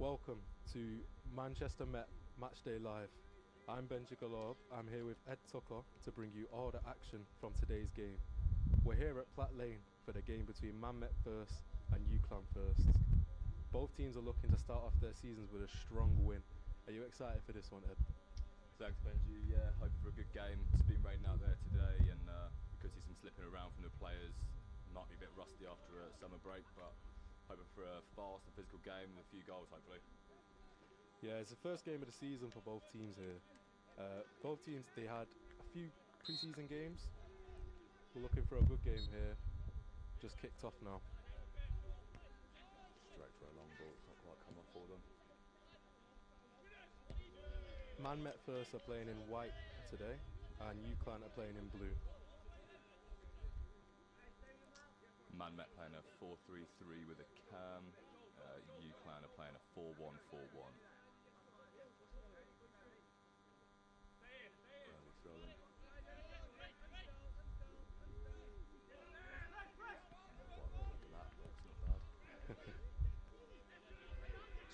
Welcome to Manchester Met Matchday Live. I'm Benji Galob. I'm here with Ed Tucker to bring you all the action from today's game. We're here at Platt Lane for the game between Man Met first and Uclan first. Both teams are looking to start off their seasons with a strong win. Are you excited for this one, Ed? Thanks, Benji. Yeah, hoping for a good game. It's been raining out there today, and we could see some slipping around from the players. Might be a bit rusty after a summer break, but hoping for a fast and physical game with a few goals, hopefully. Yeah, it's the first game of the season for both teams here. Both teams, they had a few pre-season games. We're looking for a good game here. Just kicked off now. Straight for a long ball. It's not quite come off for them. Man Met first are playing in white today, and Uclan are playing in blue. Man Met playing a 4-3-3 with a cam. Uclan are playing a 4-1-4-1. Early throw-in.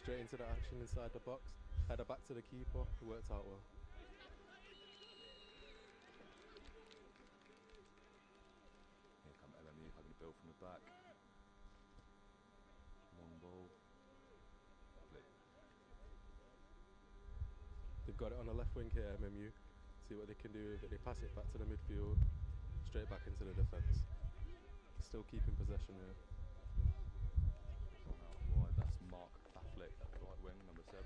Straight into the action inside the box. Header back to the keeper. It worked out well. Here come LMU having to build from the back. Long ball. Lovely. They've got it on the left wing here, MMU. See what they can do with it. They pass it back to the midfield. Straight back into the defence. Still keeping possession here. Out wide, that's Mark Faflick at the right wing, number 7.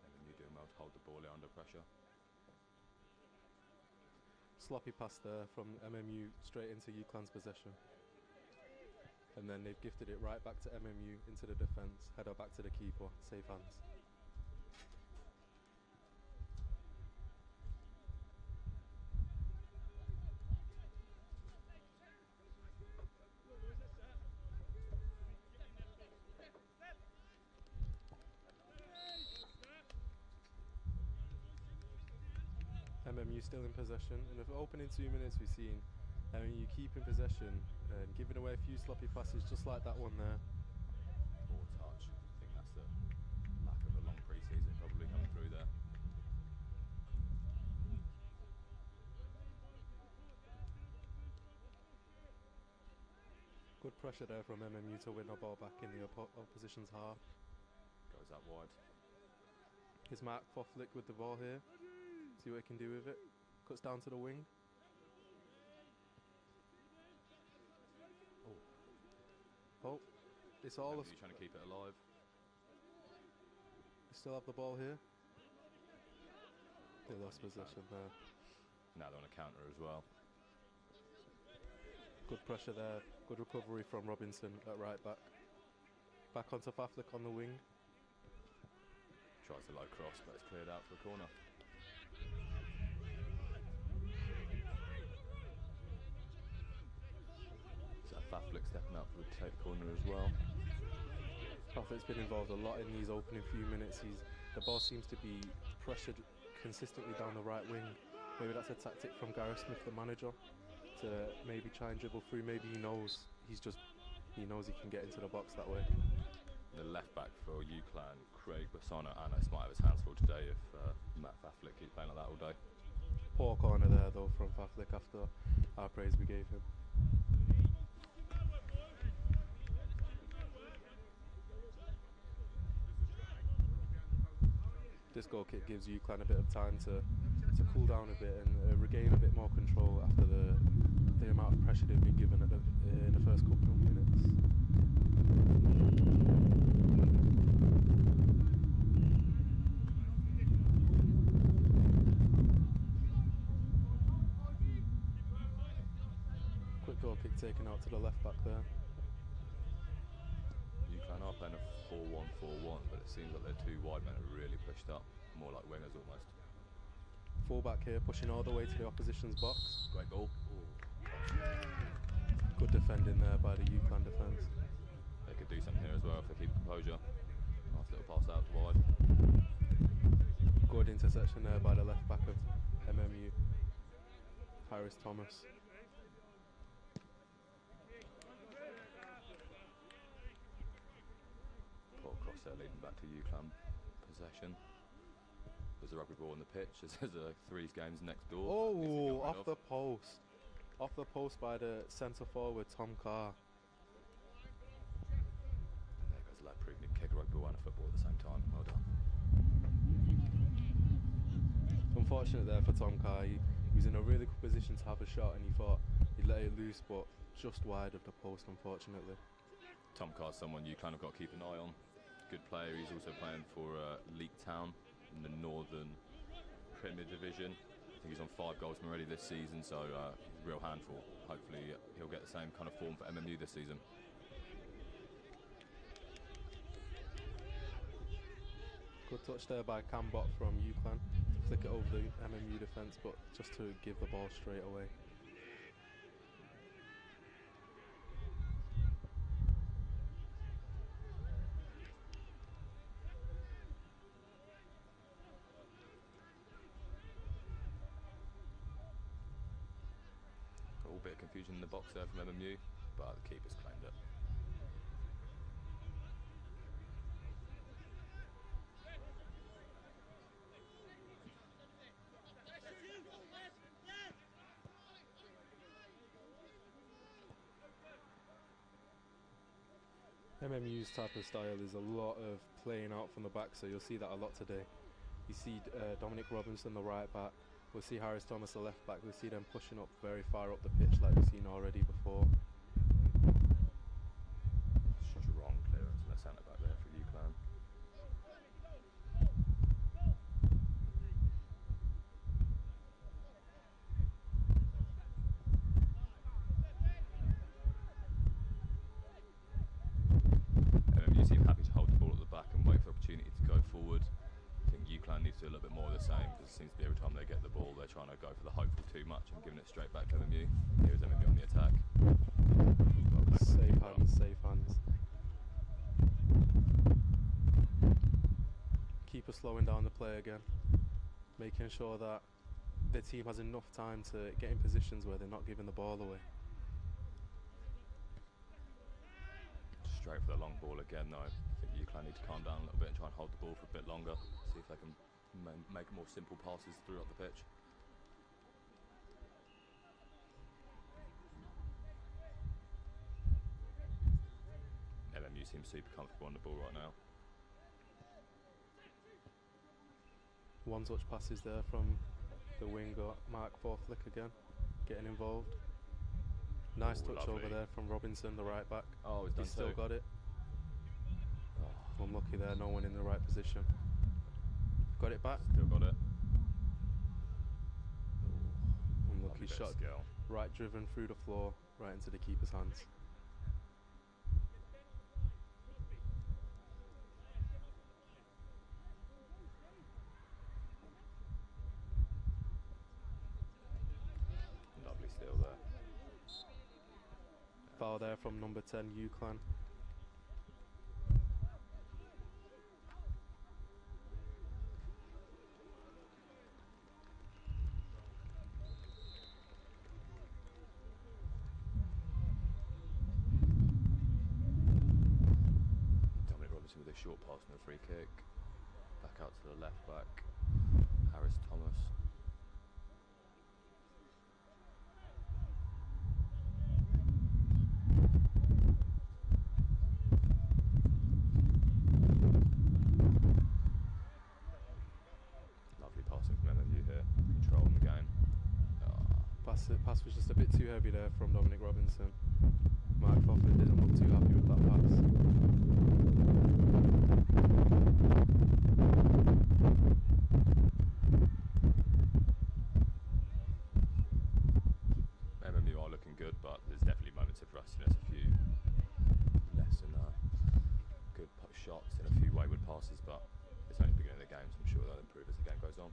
LMU doing well to hold the ball here under pressure. Sloppy pass there from MMU straight into Uclan's possession. And then they've gifted it right back to MMU into the defence. Header back to the keeper. Safe hands. MMU still in possession. In the opening 2 minutes we've seen MMU keeping possession and giving away a few sloppy passes just like that one there. Poor touch. I think that's the lack of a long pre-season probably coming through there. Good pressure there from MMU to win the ball back in the opposition's half. Goes out wide. Here's Mark Faflick with the ball here. See what he can do with it. Cuts down to the wing. Oh, it's all You're trying to keep it alive. They still have the ball here. They lost possession there. Now they're on a counter as well. Good pressure there. Good recovery from Robinson at right back. Back onto Faflick on the wing. Tries a low cross, but it's cleared out for a corner. So Faflick stepping up would take the corner as well. Faflick's been involved a lot in these opening few minutes. The ball seems to be pressured consistently down the right wing. Maybe that's a tactic from Gareth Smith, the manager, to maybe try and dribble through. Maybe he knows he can get into the box that way. The left back for Uclan, Craig Bassano, and I might have his hands full today if Matt Faflick keeps playing like that all day. Poor corner there though from Faflick after our praise we gave him. This goal kick gives Uclan a bit of time to cool down a bit and regain a bit more control after the amount of pressure they've been given in the first couple of minutes. Quick goal kick taken out to the left back there. Uclan are playing a 4-1-4-1, but it seems like their 2 wide men are really pushed up, more like wingers almost. Full back here, pushing all the way to the opposition's box. Great ball. Good defending there by the Uclan defence. They could do something here as well if they keep composure. Nice little pass out wide. Good interception there by the left back of MMU. Harris Thomas. Poor cross there, leading back to Uclan possession. There's a rugby ball on the pitch. There's a threes games next door. Oh, off the post. Off the post by the centre forward, Tom Carr. And there goes a lad proving he can kick a rugby ball and a football at the same time. Well done. Unfortunate there for Tom Carr. He was in a really good position to have a shot and he thought he'd let it loose, but just wide of the post, unfortunately. Tom Carr's someone you kind of got to keep an eye on. Good player. He's also playing for Leek Town in the Northern Premier Division. I think he's on 5 goals from already this season, so he's a real handful. Hopefully he'll get the same kind of form for MMU this season. Good touch there by Cambot from Uclan. Flick it over the MMU defence, but just to give the ball straight away. A little bit of confusion in the box there from MMU, but the keeper's claimed it. MMU's type of style is a lot of playing out from the back, so you'll see that a lot today. You see Dominic Robinson, the right back. We'll see Harris Thomas, the left back. We'll see them pushing up very far up the pitch like we've seen already before. Strong clearance from the centre back there for Uclan. MMU seem happy to hold the ball at the back and wait for the opportunity to go forward. I think Uclan needs to do a little bit more of the same, because it seems to be every time they get the ball they're trying to go for the hopeful too much and giving it straight back to MMU. Here's MMU on the attack. Safe hands, safe hands. Keeper slowing down the play again, making sure that the team has enough time to get in positions where they're not giving the ball away. Straight for the long ball again though. I think Uclan need to calm down a little bit and try and hold the ball for a bit longer. See if they can make more simple passes throughout the pitch. MMU seems super comfortable on the ball right now. One touch passes there from the winger, Mark for flick again, getting involved. Nice touch lovely. over there from Robinson, the right back. Oh, He's still got it. Oh, Unlucky there, no one in the right position. Got it back. still got it. Unlucky Lovely bit of shot. skill. Right driven through the floor, right into the keeper's hands. Lovely steal there. Foul there from number 10, Uclan. Dominic Robinson with a short pass and a free kick. Back out to the left back. Harris Thomas. Lovely passing from MMU here. Controlling the game. Pass was just a bit too heavy there from Dominic Robinson. Mark Fofflin didn't look too happy with that pass. MMU are looking good, but there's definitely moments of rustiness. A few less than good shots and a few wayward passes, but it's only the beginning of the game, so I'm sure they'll improve as the game goes on.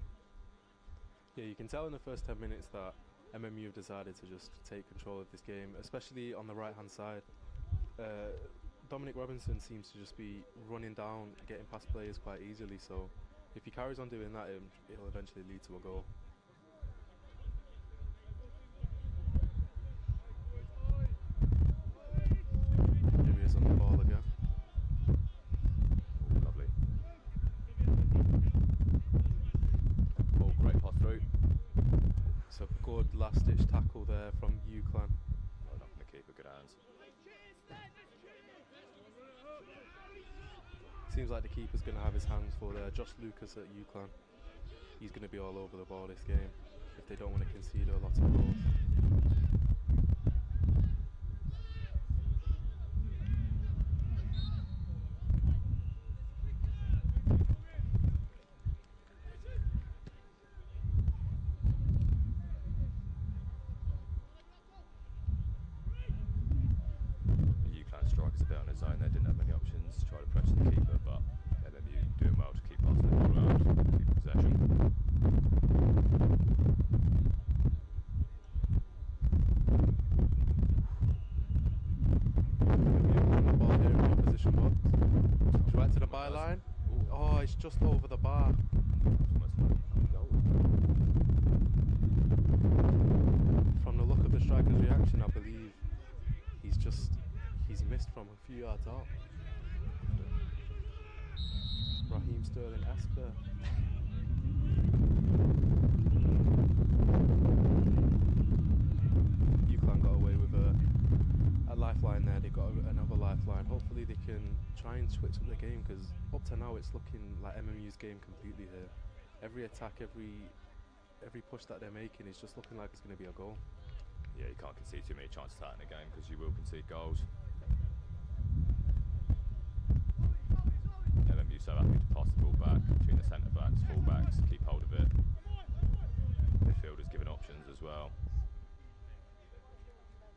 Yeah, you can tell in the first 10 minutes that MMU have decided to just take control of this game, especially on the right hand side. Dominic Robinson seems to just be running down, getting past players quite easily, so if he carries on doing that, it'll eventually lead to a goal. a good last-ditch tackle there from Uclan. Well done from the keeper, good hands. Seems like the keeper's going to have his hands full there. Josh Lucas at Uclan. He's going to be all over the ball this game if they don't want to concede a lot of goals. Uclan strikers a bit on his own. They didn't have many options to try to pressure the keeper, but MMU doing well to keep passing the ball around, keep possession. Ball here in the opposition box. Right to the byline. Oh, it's just over the bar. From the look of the striker's reaction, I believe he's missed from a few yards out. Raheem Sterling-esque there. Uclan got away with a lifeline there. They got another lifeline. Hopefully they can try and switch up the game, because up to now it's looking like MMU's game completely here. Every attack, every push that they're making is just looking like it's going to be a goal. Yeah, you can't concede too many chances out in the game because you will concede goals. MMU so happy to pass the ball back between the centre backs, full backs, keep hold of it. Midfielders given options as well.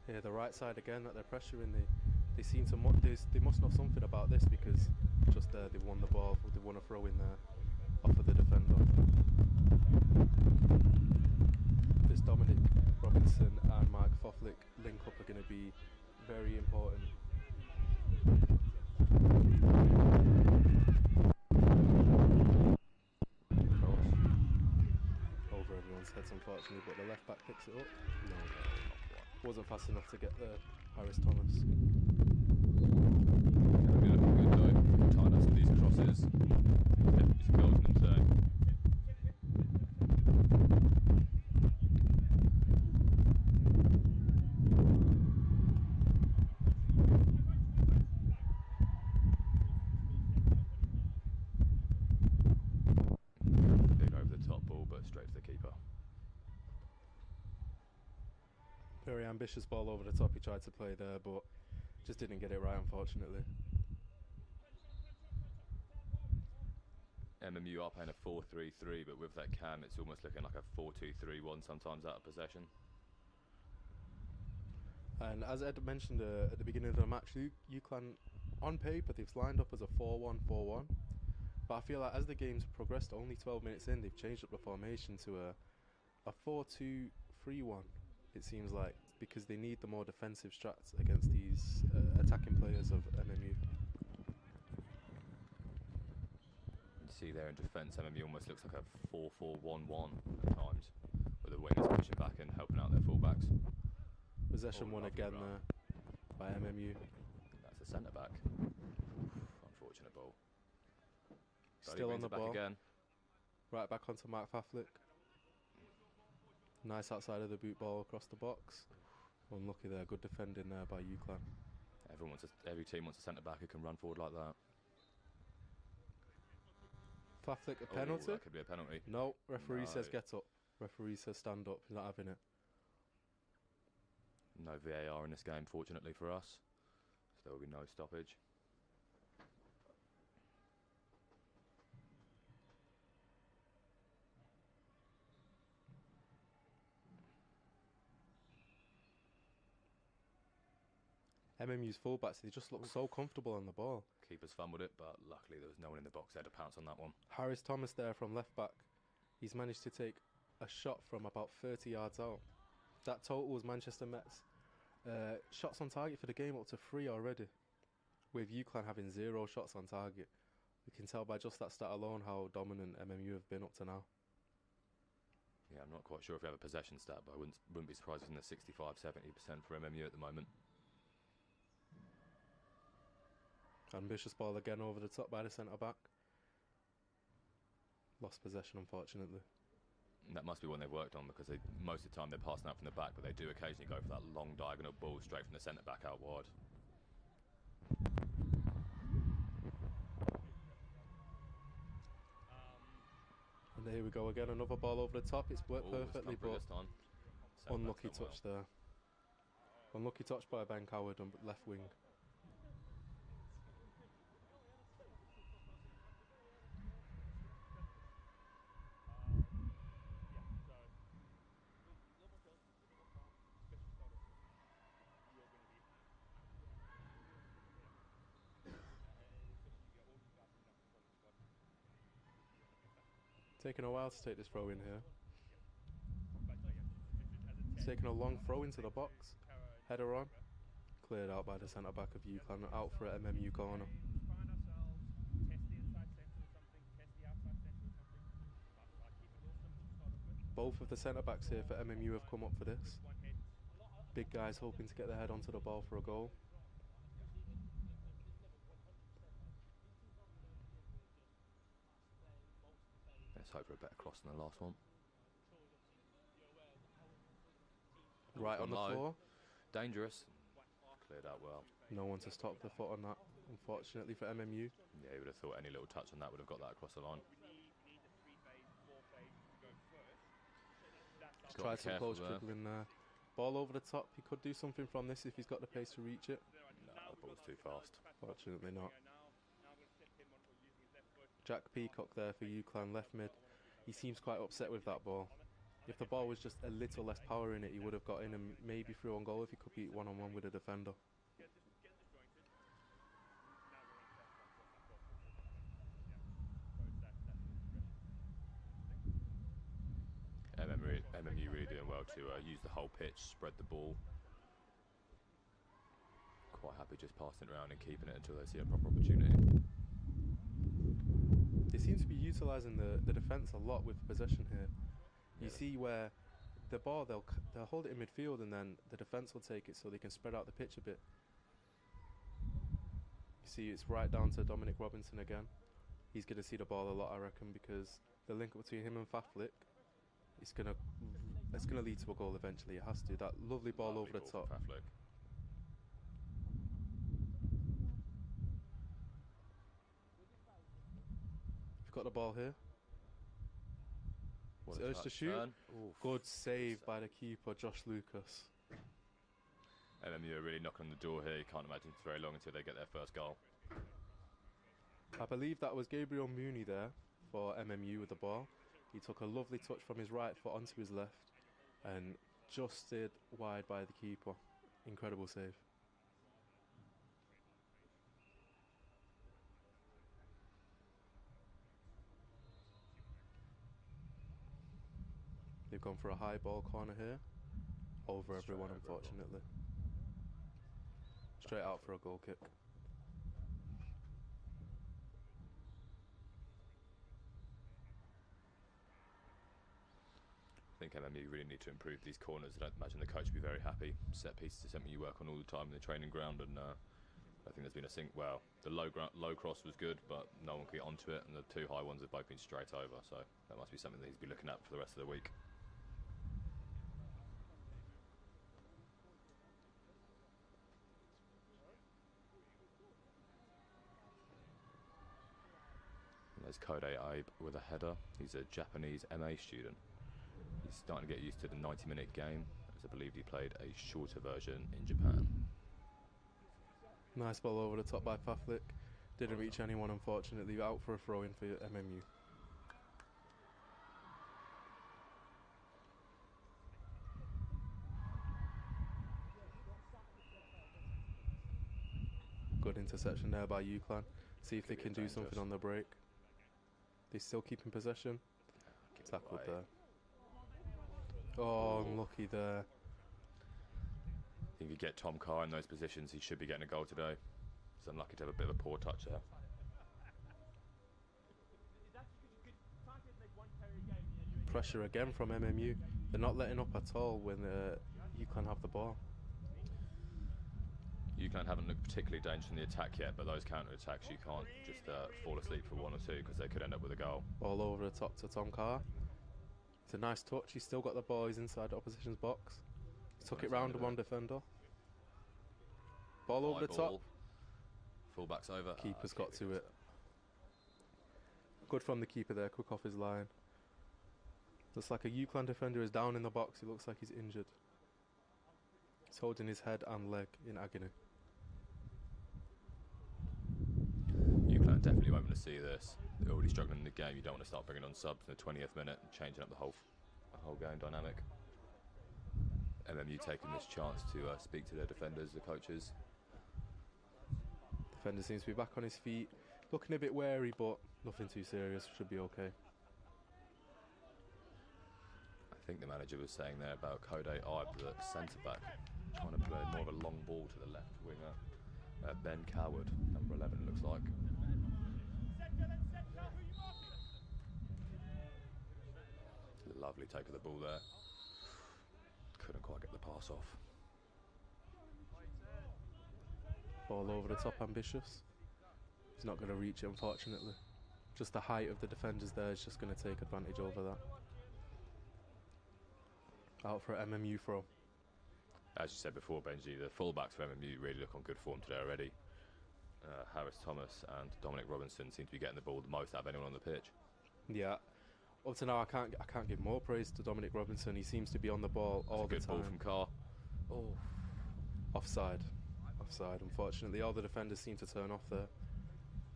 Yeah, the right side again that they're pressuring. They seem to they must know something about this, because just there they've won the ball. They want to throw in there off of the defender. This Dominic Robinson and Mark Foflick link up are going to be very important. Cross over everyone's heads, unfortunately, but the left back picks it up. No, wasn't fast enough to get there. Harris Thomas. Looking good though. Tied us to these crosses. It's a golden zone. Big over the top ball, but straight to the keeper. Very ambitious ball over the top he tried to play there, but just didn't get it right, unfortunately. MMU are playing a 4-3-3, but with that cam it's almost looking like a 4-2-3-1 sometimes out of possession. And as Ed mentioned at the beginning of the match, Uclan, on paper, they've lined up as a 4-1-4-1. But I feel like as the game's progressed, only 12 minutes in, they've changed up the formation to a 4-2-3-1, it seems like, because they need the more defensive strats against these attacking players of MMU. You see there in defence, MMU almost looks like a 4-4-1-1 at times, with the wingers pushing back and helping out their fullbacks. Possession won again there by MMU. That's the centre back. Unfortunate ball. Still on the ball. Again. Right back onto Mark Faflick. Nice outside of the boot ball across the box. Unlucky there. Good defending there by Uclan. Every team wants a centre back who can run forward like that. Faflick, a penalty? That could be a penalty. No, referee says get up. Referee says stand up. He's not having it. No VAR in this game, fortunately for us. So there will be no stoppage. MMU's fullbacks, they just look so comfortable on the ball. Keeper's fumbled it, but luckily there was no one in the box there to pounce on that one. Harris Thomas there from left back. He's managed to take a shot from about 30 yards out. That total was Manchester Met's shots on target for the game up to 3 already, with Uclan having 0 shots on target. We can tell by just that stat alone how dominant MMU have been up to now. Yeah, I'm not quite sure if we have a possession stat, but I wouldn't be surprised if it's in the 65-70% for MMU at the moment. Ambitious ball again over the top by the centre back. Lost possession, unfortunately. That must be one they've worked on, because most of the time they're passing out from the back, but they do occasionally go for that long diagonal ball straight from the centre back out wide. And here we go again, another ball over the top. It's worked perfectly, but this time. unlucky touch there. Unlucky touch by Ben Coward on left wing. Taking a while to take this throw in here. It's taking a long throw into the box. Header on. Cleared out by the centre back of Uclan, out for an MMU corner. Both of the centre backs here for MMU have come up for this. Big guys hoping to get their head onto the ball for a goal. Let's hope for a better cross than the last one. Right on the floor. Dangerous. Cleared out well. No one to stop the foot on that, unfortunately for MMU. Yeah, you would have thought any little touch on that would have got that across the line. Tried some close dribbling there. Ball over the top. He could do something from this if he's got the pace to reach it. No, the ball's too fast. Fortunately not. Jack Peacock there for Uclan, left mid. He seems quite upset with that ball. If the ball was just a little less power in it, he would have got in and maybe through on goal if he could beat one-on-one with a defender. MMU really doing well to use the whole pitch, spread the ball. Quite happy just passing it around and keeping it until they see a proper opportunity. They seem to be utilising the defence a lot with possession here. You see where the ball, they'll hold it in midfield and then the defence will take it so they can spread out the pitch a bit. You see it's right down to Dominic Robinson again. He's going to see the ball a lot, I reckon, because the link between him and Faflick, it's going to lead to a goal eventually. It has to. That lovely ball over the top. We've got the ball here. It's urged to shoot. Good save by the keeper, Josh Lucas. MMU are really knocking on the door here. You can't imagine it's very long until they get their first goal. I believe that was Gabriel Mooney there for MMU with the ball. He took a lovely touch from his right foot onto his left and just stayed wide by the keeper. Incredible save. They've gone for a high ball corner here. Over everyone, unfortunately. Straight out for a goal kick. I think MMU really need to improve these corners. I don't imagine the coach would be very happy. Set pieces is something you work on all the time in the training ground, and I think there's been a well, the low cross was good, but no one could get onto it, and the two high ones have both been straight over, so that must be something that he's be looking at for the rest of the week. And there's Kode Abe with a header. He's a Japanese MA student. He's starting to get used to the 90-minute game, as I believe he played a shorter version in Japan. Nice ball over the top by Faflick. Didn't reach anyone, unfortunately. Out for a throw-in for MMU. Good interception there by Uclan. See if they can do something on the break. They still keep in possession. Tackled there. Oh, unlucky there. I think if you get Tom Carr in those positions, he should be getting a goal today. He's unlucky to have a bit of a poor touch there. Pressure again from MMU. They're not letting up at all when Uclan have the ball. Uclan haven't looked particularly dangerous in the attack yet, but those counter-attacks you can't just fall asleep for one or two, because they could end up with a goal. Ball over the top to Tom Carr. It's a nice touch. He's still got the ball. He's inside the opposition's box. He took it round one defender. Ball over the top. Fullback's over. Keeper's got to it. Good from the keeper there. Quick off his line. Looks like a Uclan defender is down in the box. He looks like he's injured. He's holding his head and leg in agony. Uclan definitely won't want to see this. They're already struggling in the game. You don't want to start bringing on subs in the 20th minute and changing up the whole game dynamic. MMU taking this chance to speak to their defenders, the coaches. Defender seems to be back on his feet. Looking a bit wary, but nothing too serious. Should be okay. I think the manager was saying there about Code Ibe, the centre-back, trying to play more of a long ball to the left winger. Ben Coward, number 11 it looks like. Lovely take of the ball there. Couldn't quite get the pass off. Ball over the top, ambitious. He's not going to reach it, unfortunately. Just the height of the defenders there is just going to take advantage over that. Out for an MMU throw. As you said before, Benji, the fullbacks for MMU really look on good form today already. Harris Thomas and Dominic Robinson seem to be getting the ball the most out of anyone on the pitch. Yeah. Up to now, I can't give more praise to Dominic Robinson. He seems to be on the ball all the time. Good ball from Carr. Oh, offside. Offside, unfortunately. All the defenders seem to turn off there.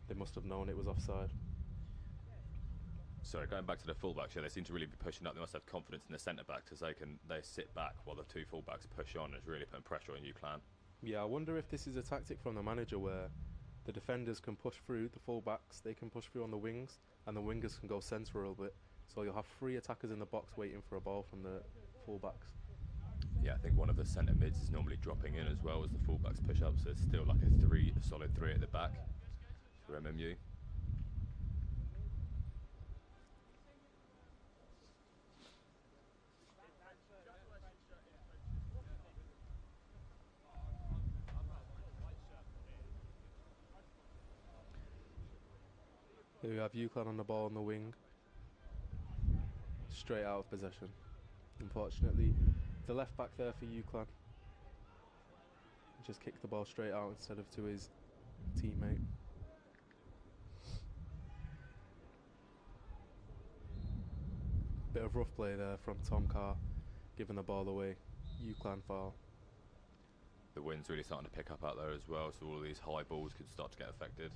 They must have known it was offside. Sorry, going back to the fullbacks, yeah, they seem to really be pushing up. They must have confidence in the centre-backs as they sit back while the two fullbacks push on. It's really putting pressure on Uclan. Yeah, I wonder if this is a tactic from the manager where the defenders can push through, the fullbacks, they can push through on the wings, and the wingers can go centre a little bit. So you'll have three attackers in the box waiting for a ball from the fullbacks. Yeah, I think one of the centre mids is normally dropping in as well as the fullbacks push up, so it's still like a solid three at the back for MMU. Here we have Uclan on the ball on the wing. Straight out of possession. Unfortunately, the left back there for Uclan just kicked the ball straight out instead of to his teammate. Bit of rough play there from Tom Carr, giving the ball away. Uclan foul. The wind's really starting to pick up out there as well, so all of these high balls could start to get affected.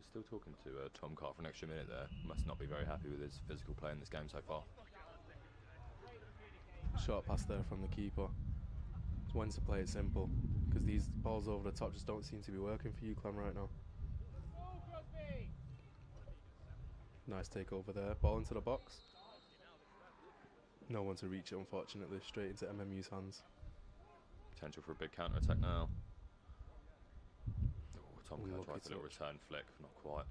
Still talking to Tom Carr for an extra minute there. Must not be very happy with his physical play in this game so far. Short pass there from the keeper. Just when to play it simple, because these balls over the top just don't seem to be working for Uclan right now. Nice take over there. Ball into the box. No one to reach it, unfortunately. Straight into MMU's hands. Potential for a big counter-attack now. Tom Carr tries a little return flick, not quite.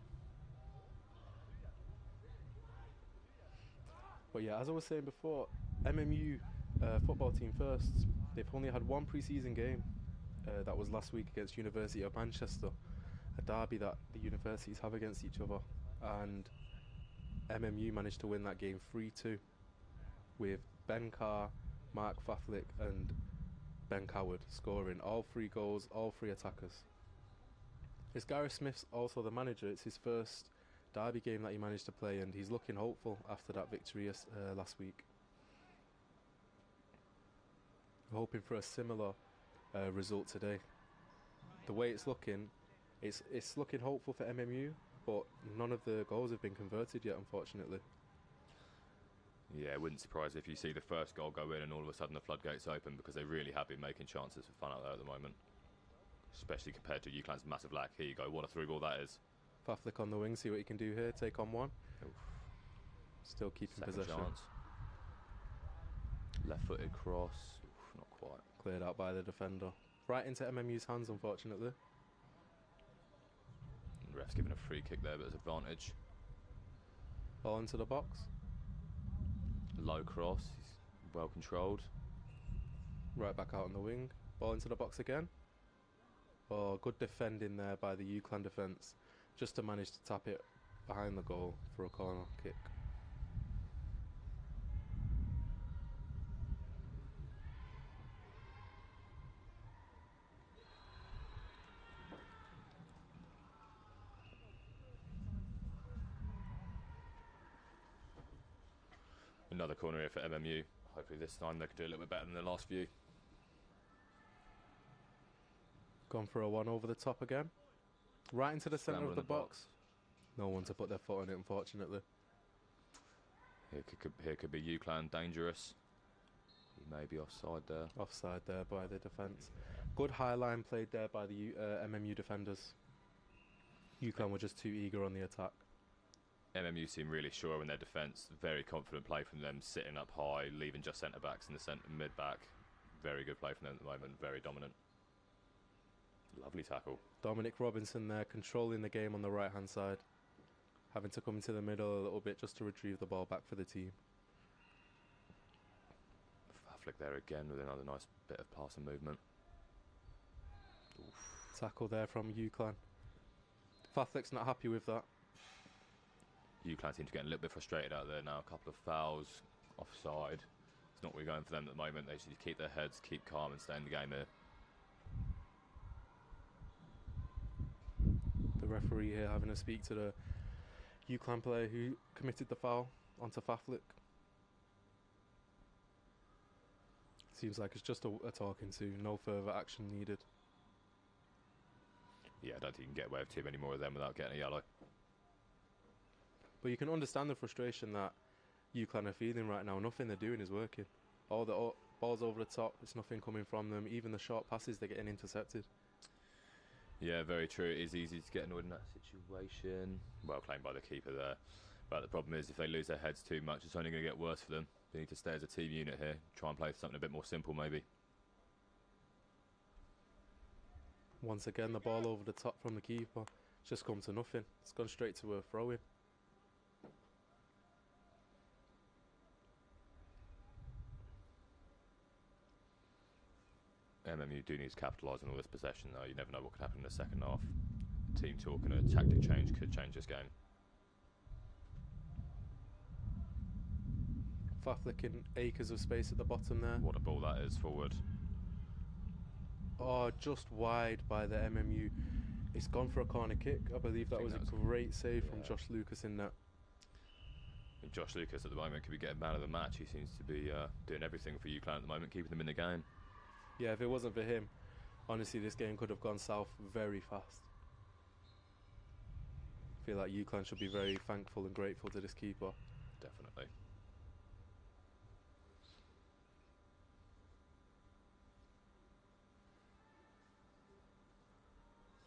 But yeah, as I was saying before, MMU football team first, they've only had one pre-season game. That was last week against University of Manchester, a derby that the universities have against each other. And MMU managed to win that game 3-2 with Ben Carr, Mark Faflick and Ben Coward scoring all three goals, all three attackers. It's Gareth Smith's also the manager. It's his first derby game that he managed to play, and he's looking hopeful after that victory last week. Hoping for a similar result today. The way it's looking, it's looking hopeful for MMU, but none of the goals have been converted yet, unfortunately. Yeah, it wouldn't surprise if you see the first goal go in and all of a sudden the floodgates open, because they really have been making chances for fun out there at the moment. Especially compared to Uclan's massive lack. Here you go, what a through ball that is. Faflick on the wing, see what he can do here, take on one. Oof. Still keeping Second possession. Chance. Left-footed cross, oof, not quite. Cleared out by the defender. Right into MMU's hands, unfortunately. And ref's giving a free kick there, but there's advantage. Ball into the box. Low cross, he's well controlled. Right back out on the wing. Ball into the box again. Oh, good defending there by the Uclan defence, just to manage to tap it behind the goal for a corner kick. Another corner here for MMU. Hopefully this time they can do a little bit better than the last few. Gone for a one over the top again. Right into the centre Scramble of in the box. No one to put their foot on it, unfortunately. Here could be Uclan dangerous. He may be offside there. Offside there by the defence. Good high line played there by the MMU defenders. Uclan were just too eager on the attack. MMU seem really sure in their defence. Very confident play from them, sitting up high, leaving just centre backs in the centre mid back. Very good play from them at the moment. Very dominant. Lovely tackle. Dominic Robinson there controlling the game on the right hand side, having to come into the middle a little bit just to retrieve the ball back for the team. Flick there again with another nice bit of passing movement. Oof. Tackle there from Uclan. Faflick's not happy with that. Uclan seem to get a little bit frustrated out there now. A couple of fouls, offside. It's not really going for them at the moment. They should keep their heads, keep calm and stay in the game here. The referee here having to speak to the Uclan player who committed the foul onto Faflick. Seems like it's just a talking to, no further action needed. Yeah, I don't think you can get away with too many more of them without getting a yellow. But you can understand the frustration that Uclan are feeling right now. Nothing they're doing is working. All the balls over the top, it's nothing coming from them. Even the short passes, they're getting intercepted. Yeah, very true. It is easy to get annoyed in that situation. Well claimed by the keeper there. But the problem is if they lose their heads too much, it's only going to get worse for them. They need to stay as a team unit here. Try and play something a bit more simple maybe. Once again, the ball over the top from the keeper. It's just come to nothing. It's gone straight to a throw-in. MMU do need to capitalise on all this possession though. You never know what could happen in the second half. Team talk and a tactic change could change this game. Faflick in acres of space at the bottom there. What a ball that is forward. Oh, just wide by the MMU. It's gone for a corner kick. I believe that was a great save from Josh Lucas in that. Josh Lucas at the moment could be getting man of the match. He seems to be doing everything for Uclan at the moment, keeping them in the game. Yeah, if it wasn't for him, honestly, this game could have gone south very fast. I feel like Uclan should be very thankful and grateful to this keeper. Definitely.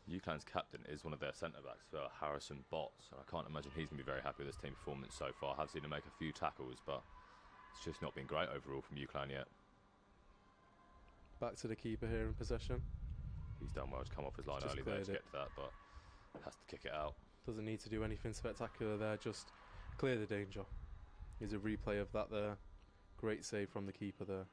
Uclan's captain is one of their centre-backs, Harrison Botts, and I can't imagine he's going to be very happy with this team performance so far. I have seen him make a few tackles, but it's just not been great overall from Uclan yet. Back to the keeper here in possession. He's done well to come off his line early there to get to that, but has to kick it out. Doesn't need to do anything spectacular there, just clear the danger. Here's a replay of that there. Great save from the keeper there.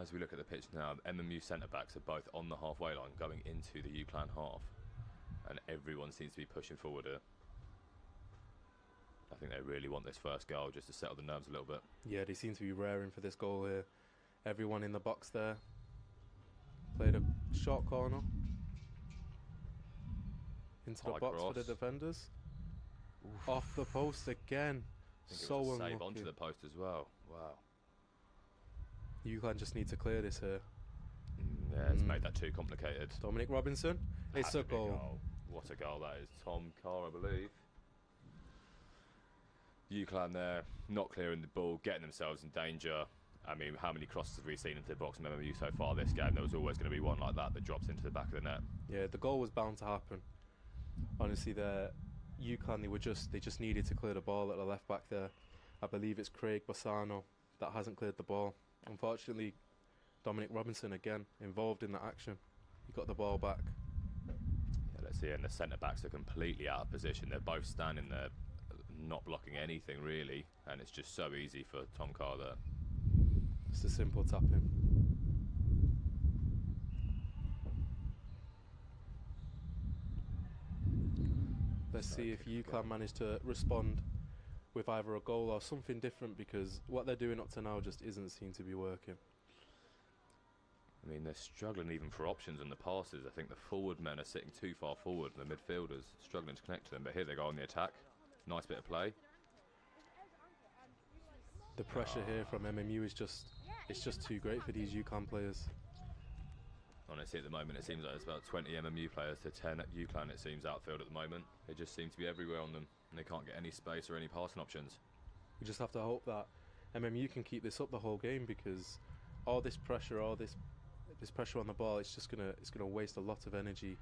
As we look at the pitch now, MMU centre-backs are both on the halfway line going into the Uclan half, and everyone seems to be pushing forward here. I think they really want this first goal just to settle the nerves a little bit. Yeah, they seem to be raring for this goal here. Everyone in the box there. Played a short corner. Into the box for the defenders. Oof. Off the post again. So unlucky. Save onto the post as well. Wow. Uclan just need to clear this here. Yeah, it's made that too complicated. Dominic Robinson. It's a goal. What a goal that is. Tom Carr, I believe. Uclan there, not clearing the ball, getting themselves in danger. I mean, how many crosses have we seen into the box from MMU so far this game? There was always going to be one like that that drops into the back of the net. Yeah, the goal was bound to happen. Honestly, Uclan, they just needed to clear the ball at the left back there. I believe it's Craig Bassano that hasn't cleared the ball. Unfortunately, Dominic Robinson again involved in that action. He got the ball back. Yeah, let's see, and the centre backs are completely out of position. They're both standing there not blocking anything really, and it's just so easy for Tom Carr there. It's a simple tapping. Let's see if Uclan manage to respond with either a goal or something different, because what they're doing up to now just isn't seem to be working. I mean, they're struggling even for options in the passes. I think the forward men are sitting too far forward, and the midfielders struggling to connect to them. But here they go on the attack. Nice bit of play. The pressure here from MMU is just too great for these Uclan players. Honestly, at the moment, it seems like there's about 20 MMU players to 10 at Uclan, it seems, outfield at the moment. They just seem to be everywhere on them, and they can't get any space or any passing options. We just have to hope that MMU can keep this up the whole game, because all this pressure, this pressure on the ball, it's gonna waste a lot of energy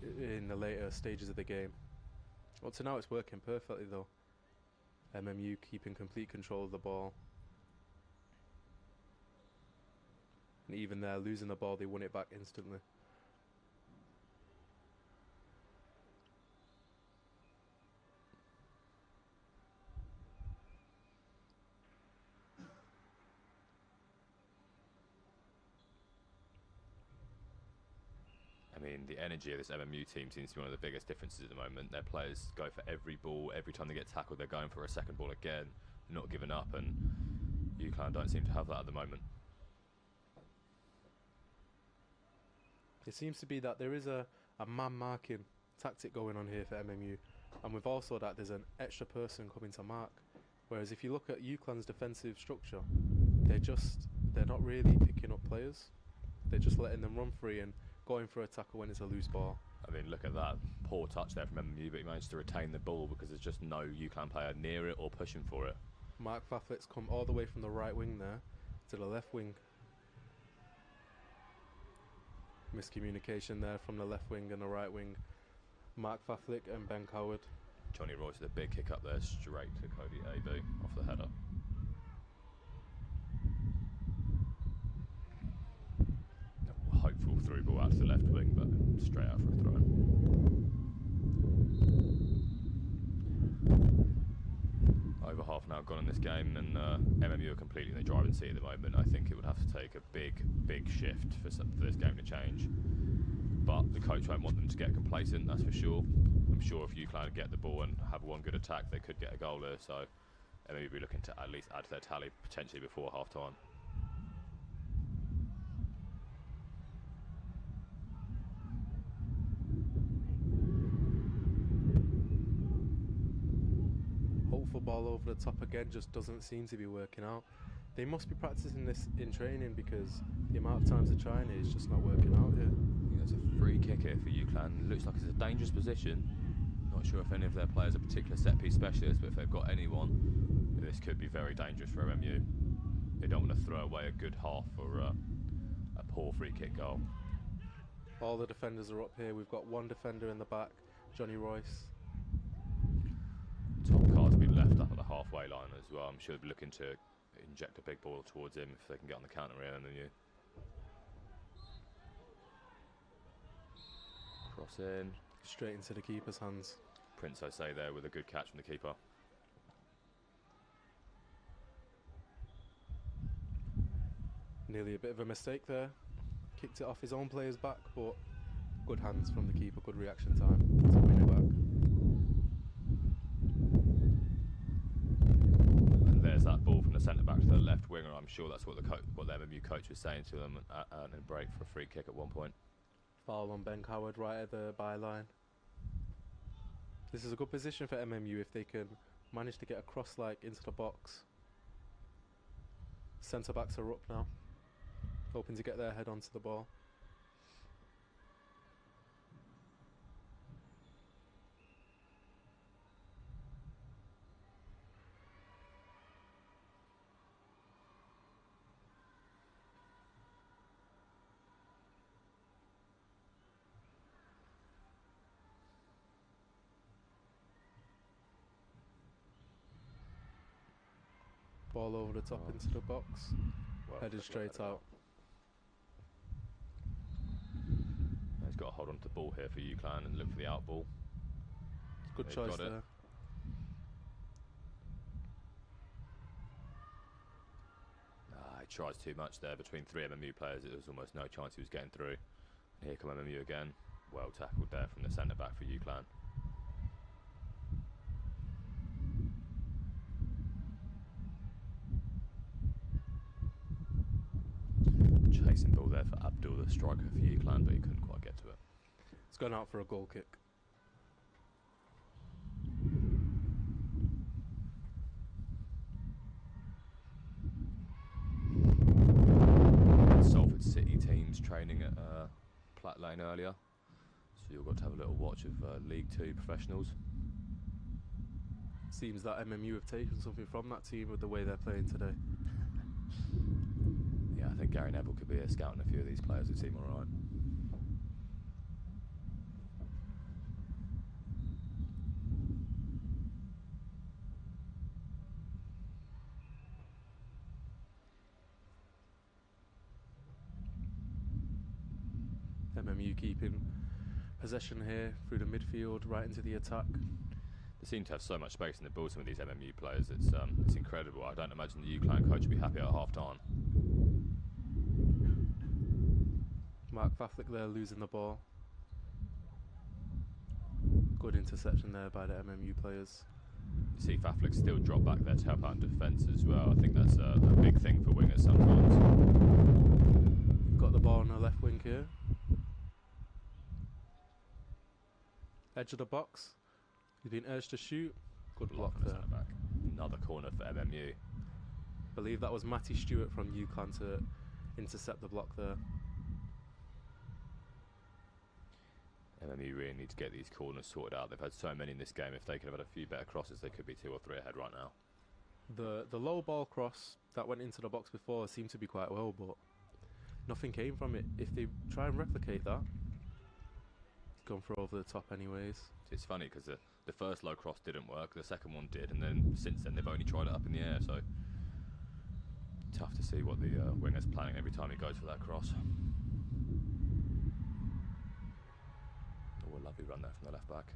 in the later stages of the game. Up to now, it's working perfectly though. MMU keeping complete control of the ball. And even there, losing the ball, they won it back instantly. I mean, the energy of this MMU team seems to be one of the biggest differences at the moment. Their players go for every ball. Every time they get tackled, they're going for a second ball again, not giving up, and Uclan don't seem to have that at the moment. It seems to be that there is a man-marking tactic going on here for MMU, and with also that there's an extra person coming to mark. Whereas if you look at Uclan's defensive structure, they're not really picking up players. They're just letting them run free and going for a tackle when it's a loose ball. I mean, look at that poor touch there from MMU, but he managed to retain the ball because there's just no Uclan player near it or pushing for it. Mark Faflick's come all the way from the right wing there to the left wing. Miscommunication there from the left wing and the right wing. Mark Faflick and Ben Coward. Johnny Royce with a big kick up there, straight to Cody AB off the header. Hopeful through ball out to the left wing, but straight out for a throw. Over half an hour gone in this game, and MMU are completely in the driving seat at the moment. I think it would have to take a big shift for this game to change. But the coach won't want them to get complacent, that's for sure. I'm sure if Uclan get the ball and have one good attack, they could get a goal there. So MMU will be looking to at least add to their tally potentially before half time. Ball over the top again just doesn't seem to be working out. They must be practicing this in training, because the amount of times they're trying it is just not working out here. I think that's a free kick here for Uclan. Looks like it's a dangerous position. Not sure if any of their players are particular set piece specialists, but if they've got anyone, this could be very dangerous for MMU. They don't want to throw away a good half for a poor free kick goal. All the defenders are up here. We've got one defender in the back, Johnny Royce. Tom Carr's been left up at the halfway line as well. I'm sure they'll be looking to inject a big ball towards him if they can get on the counter here. And then you cross in. Straight into the keeper's hands. Prince Osei there with a good catch from the keeper. Nearly a bit of a mistake there. Kicked it off his own player's back, but good hands from the keeper, good reaction time to win it back. There's that ball from the centre back to the left winger. I'm sure that's what the MMU coach was saying to them, and a break for a free kick at one point. Foul on Ben Coward right at the byline. This is a good position for MMU if they can manage to get a cross like into the box. Centre backs are up now, hoping to get their head onto the ball. Ball over the top into the box, headed straight out. He's got to hold on to the ball here for Uclan and look for the out ball. Good choice there. tries too much there between 3 MMU players. There was almost no chance he was getting through. And here come MMU again. Well tackled there from the centre back for Uclan. Chasing ball there for Abdul, the striker for Uclan, but he couldn't quite get to it. It's gone out for a goal kick. Salford City teams training at Platt Lane earlier, so you've got to have a little watch of League 2 professionals. Seems that MMU have taken something from that team with the way they're playing today. Yeah, I think Gary Neville could be scouting a few of these players that seem alright. MMU keeping possession here through the midfield, right into the attack. They seem to have so much space in the ball, some of these MMU players. It's incredible. I don't imagine the Uclan coach will be happy at half time. Mark Faflick there losing the ball. Good interception there by the MMU players. You see Faflick still drop back there to help out in defence as well. I think that's a big thing for wingers sometimes. Got the ball on the left wing here. Edge of the box. He's been urged to shoot. Good block there. Back. Another corner for MMU. Believe that was Matty Stewart from Uclan to intercept the block there. MMU really need to get these corners sorted out. They've had so many in this game. If they could have had a few better crosses, they could be 2 or 3 ahead right now. The low ball cross that went into the box before seemed to be quite well, but nothing came from it. If they try and replicate that, it's gone for over the top anyways. It's funny because the first low cross didn't work, the second one did, and then since then they've only tried it up in the air, so tough to see what the winger's planning every time he goes for that cross. Oh, a lovely run there from the left back.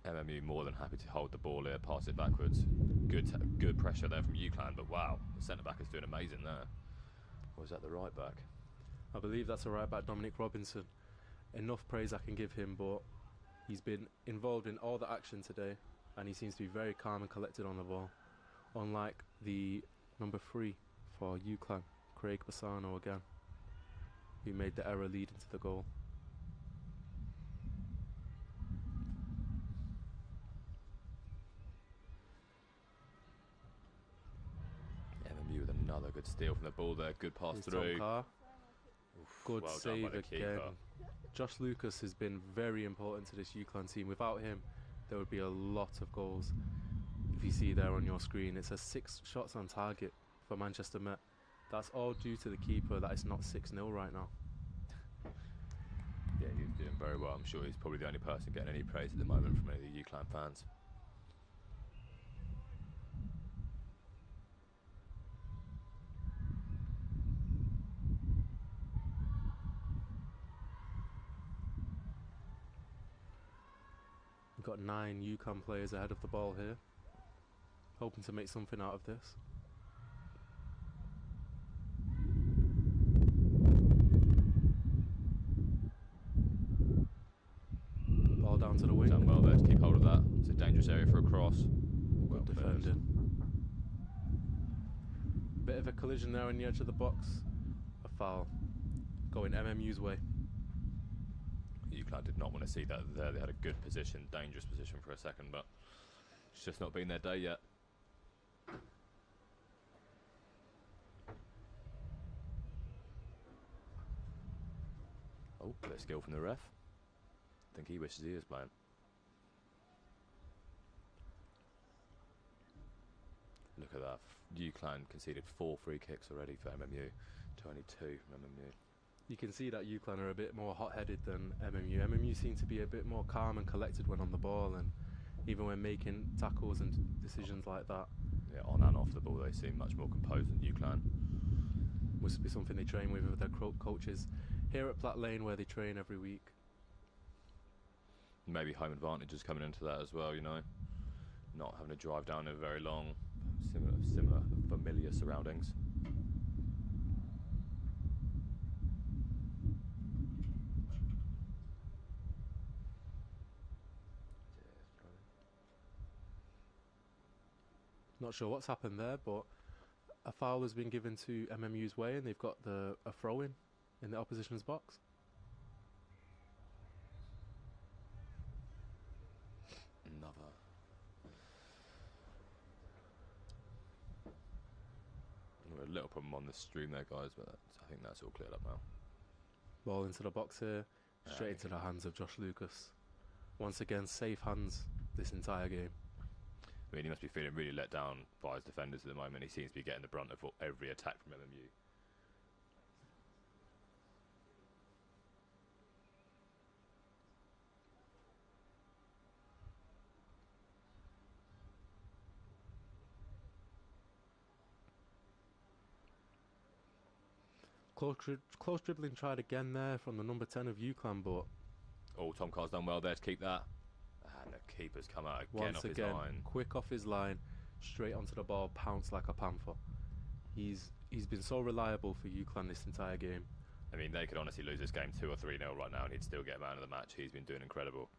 MMU more than happy to hold the ball here, pass it backwards. Good pressure there from Uclan, but wow, the centre back is doing amazing there. Or is that the right back? I believe that's a right back, Dominic Robinson. Enough praise I can give him, but he's been involved in all the action today, and he seems to be very calm and collected on the ball. Unlike the number 3 for Uclan, Craig Bassano again, who made the error leading to the goal. MMU with another good steal from the ball there, good pass through. Carr. Good well save again. keeper. Josh Lucas has been very important to this Uclan team. Without him, there would be a lot of goals. If you see there on your screen, it says 6 shots on target for Manchester Met. That's all due to the keeper that it's not 6-0 right now. Yeah, he's doing very well. I'm sure he's probably the only person getting any praise at the moment from any of the Uclan fans. We've got 9 Uclan players ahead of the ball here, hoping to make something out of this. Ball down to the wing. Done well there to keep hold of that. It's a dangerous area for a cross. Well Defended. Bit of a collision there on the edge of the box. A foul. Going MMU's way. Uclan did not want to see that there. They had a good position, dangerous position for a second, but it's just not been their day yet. Oh, bit of skill from the ref. I think he wishes he is playing. Look at that. Uclan conceded 4 free kicks already for MMU. To only 2 from MMU. You can see that Uclan are a bit more hot-headed than MMU. MMU seem to be a bit more calm and collected when on the ball, and even when making tackles and decisions like that. Yeah, on and off the ball they seem much more composed than Uclan. Must be something they train with their coaches here at Platt Lane, where they train every week. Maybe home advantage is coming into that as well, you know. not having to drive down in very long, similar familiar surroundings. Not sure what's happened there, but a foul has been given to MMU's way, and they've got a throw-in in the opposition's box. A little problem on the stream there, guys, but I think that's all cleared up now. Ball into the box here, straight into the hands of Josh Lucas. Once again, safe hands this entire game. I mean, he must be feeling really let down by his defenders at the moment. He seems to be getting the brunt of every attack from MMU. Close dribbling tried again there from the number 10 of Uclan, but... Oh, Tom Carr's done well there to keep that. And the keeper's come out again off his line. Quick off his line, straight onto the ball, pounced like a panther. He's been so reliable for Uclan this entire game. I mean, they could honestly lose this game 2 or 3-0 right now and he'd still get man of the match. He's been doing incredible.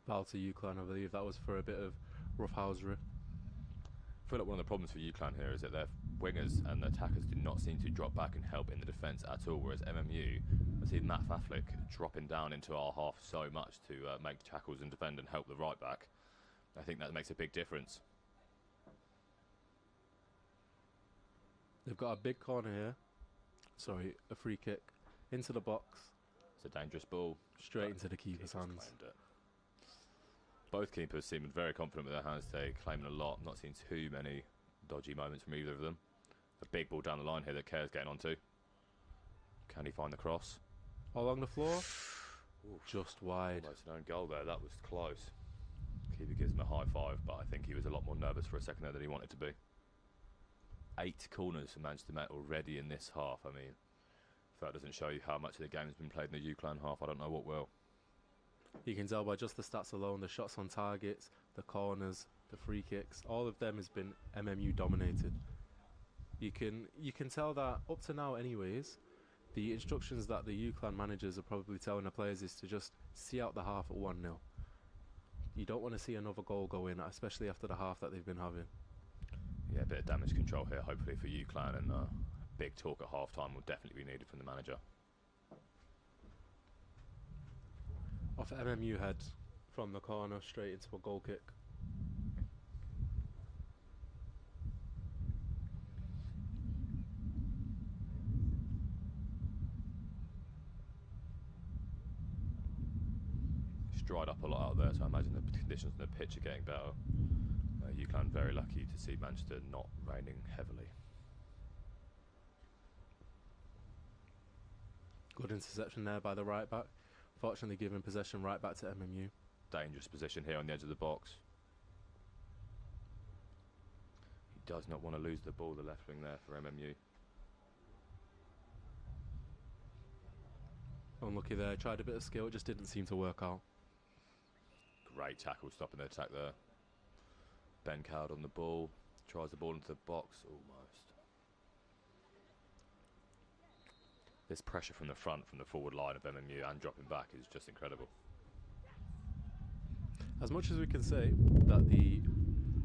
Foul to Uclan, I believe that was for a bit of roughhousery. I feel like one of the problems for Uclan here is that their wingers and the attackers do not seem to drop back and help in the defence at all, whereas MMU, I see Matt Faflick dropping down into our half so much to make tackles and defend and help the right back. I think that makes a big difference. They've got a big corner here. Sorry, a free kick into the box. It's a dangerous ball. Straight into the keeper's hands. Both keepers seem very confident with their hands today, claiming a lot. Not seen too many dodgy moments from either of them. A big ball down the line here that Carr's getting onto. Can he find the cross? Along the floor. Oof. Just wide. Almost an own goal there. That was close. Keeper gives him a high five, but I think he was a lot more nervous for a second there than he wanted to be. 8 corners for Manchester Met already in this half. I mean, if that doesn't show you how much of the game's been played in the Uclan half, I don't know what will. You can tell by just the stats alone, the shots on targets, the corners, the free kicks, all of them has been MMU dominated. You can tell that up to now anyways, the instructions that the Uclan managers are probably telling the players is to just see out the half at 1-0. You don't want to see another goal go in, especially after the half that they've been having. Yeah, a bit of damage control here hopefully for Uclan, and big talk at half time will definitely be needed from the manager. Off MMU head from the corner straight into a goal kick. It's dried up a lot out there, so I imagine the conditions on the pitch are getting better. Uclan very lucky to see Manchester not raining heavily. Good interception there by the right back. Fortunately giving possession right back to MMU. Dangerous position here on the edge of the box. He does not want to lose the ball, the left wing there for MMU. Unlucky there, tried a bit of skill, it just didn't seem to work out. Great tackle stopping the attack there. Ben Coward on the ball, tries the ball into the box, almost. This pressure from the front, from the forward line of MMU and dropping back is just incredible. As much as we can say that the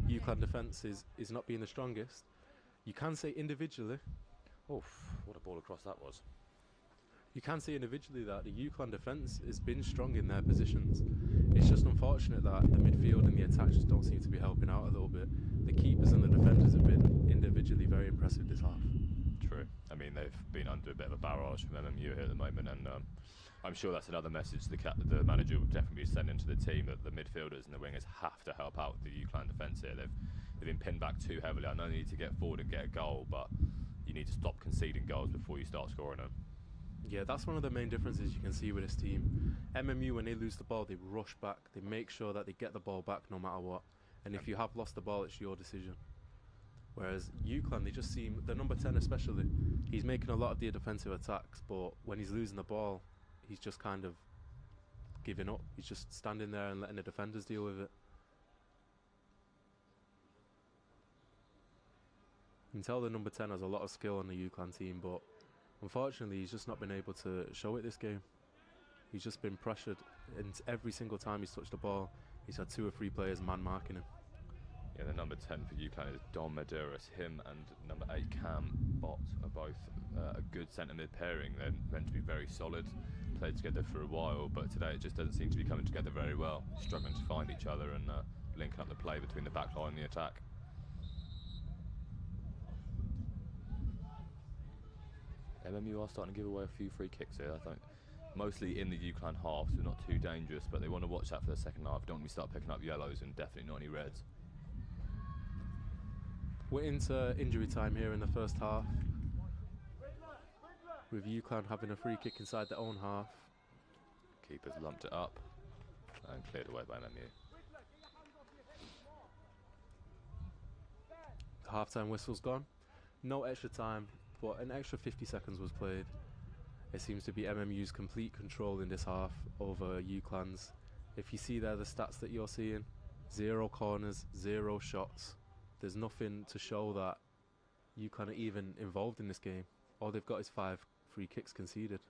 Uclan defence is not being the strongest, you can say individually... Oof, what a ball across that was. You can say individually that the Uclan defence has been strong in their positions. It's just unfortunate that the midfield and the attack just don't seem to be helping out a little bit. The keepers and the defenders have been individually very impressive this half. True. I mean, they've been under a bit of a barrage from MMU here at the moment, and I'm sure that's another message the manager will definitely be sending to the team, that the midfielders and the wingers have to help out the Uclan defence here. They've been pinned back too heavily. I know they need to get forward and get a goal, but you need to stop conceding goals before you start scoring them. Yeah, that's one of the main differences you can see with this team. MMU, when they lose the ball, they rush back. They make sure that they get the ball back no matter what. And if you have lost the ball, it's your decision. Whereas Uclan, they just seem, the number 10 especially, he's making a lot of the defensive attacks, but when he's losing the ball, he's just kind of giving up. He's just standing there and letting the defenders deal with it. You can tell the number 10 has a lot of skill on the Uclan team, but unfortunately he's just not been able to show it this game. He's just been pressured, and every single time he's touched the ball, he's had 2 or 3 players man-marking him. Yeah, the number 10 for Uclan is Dom Medeiros. Him and number 8 Cam Bott are both a good centre mid pairing. They're meant to be very solid, played together for a while, but today it just doesn't seem to be coming together very well. Struggling to find each other and linking up the play between the back line and the attack. MMU are starting to give away a few free kicks here, I think. Mostly in the Uclan half, so not too dangerous, but they want to watch that for the second half. Don't want to start picking up yellows and definitely not any reds. We're into injury time here in the first half, with Uclan having a free kick inside their own half. Keeper's lumped it up and cleared away by MMU. The half-time whistle's gone. No extra time, but an extra 50 seconds was played. It seems to be MMU's complete control in this half over Uclan's. If you see there the stats that you're seeing, 0 corners, 0 shots. There's nothing to show that Uclan are even involved in this game. All they've got is 5 free kicks conceded.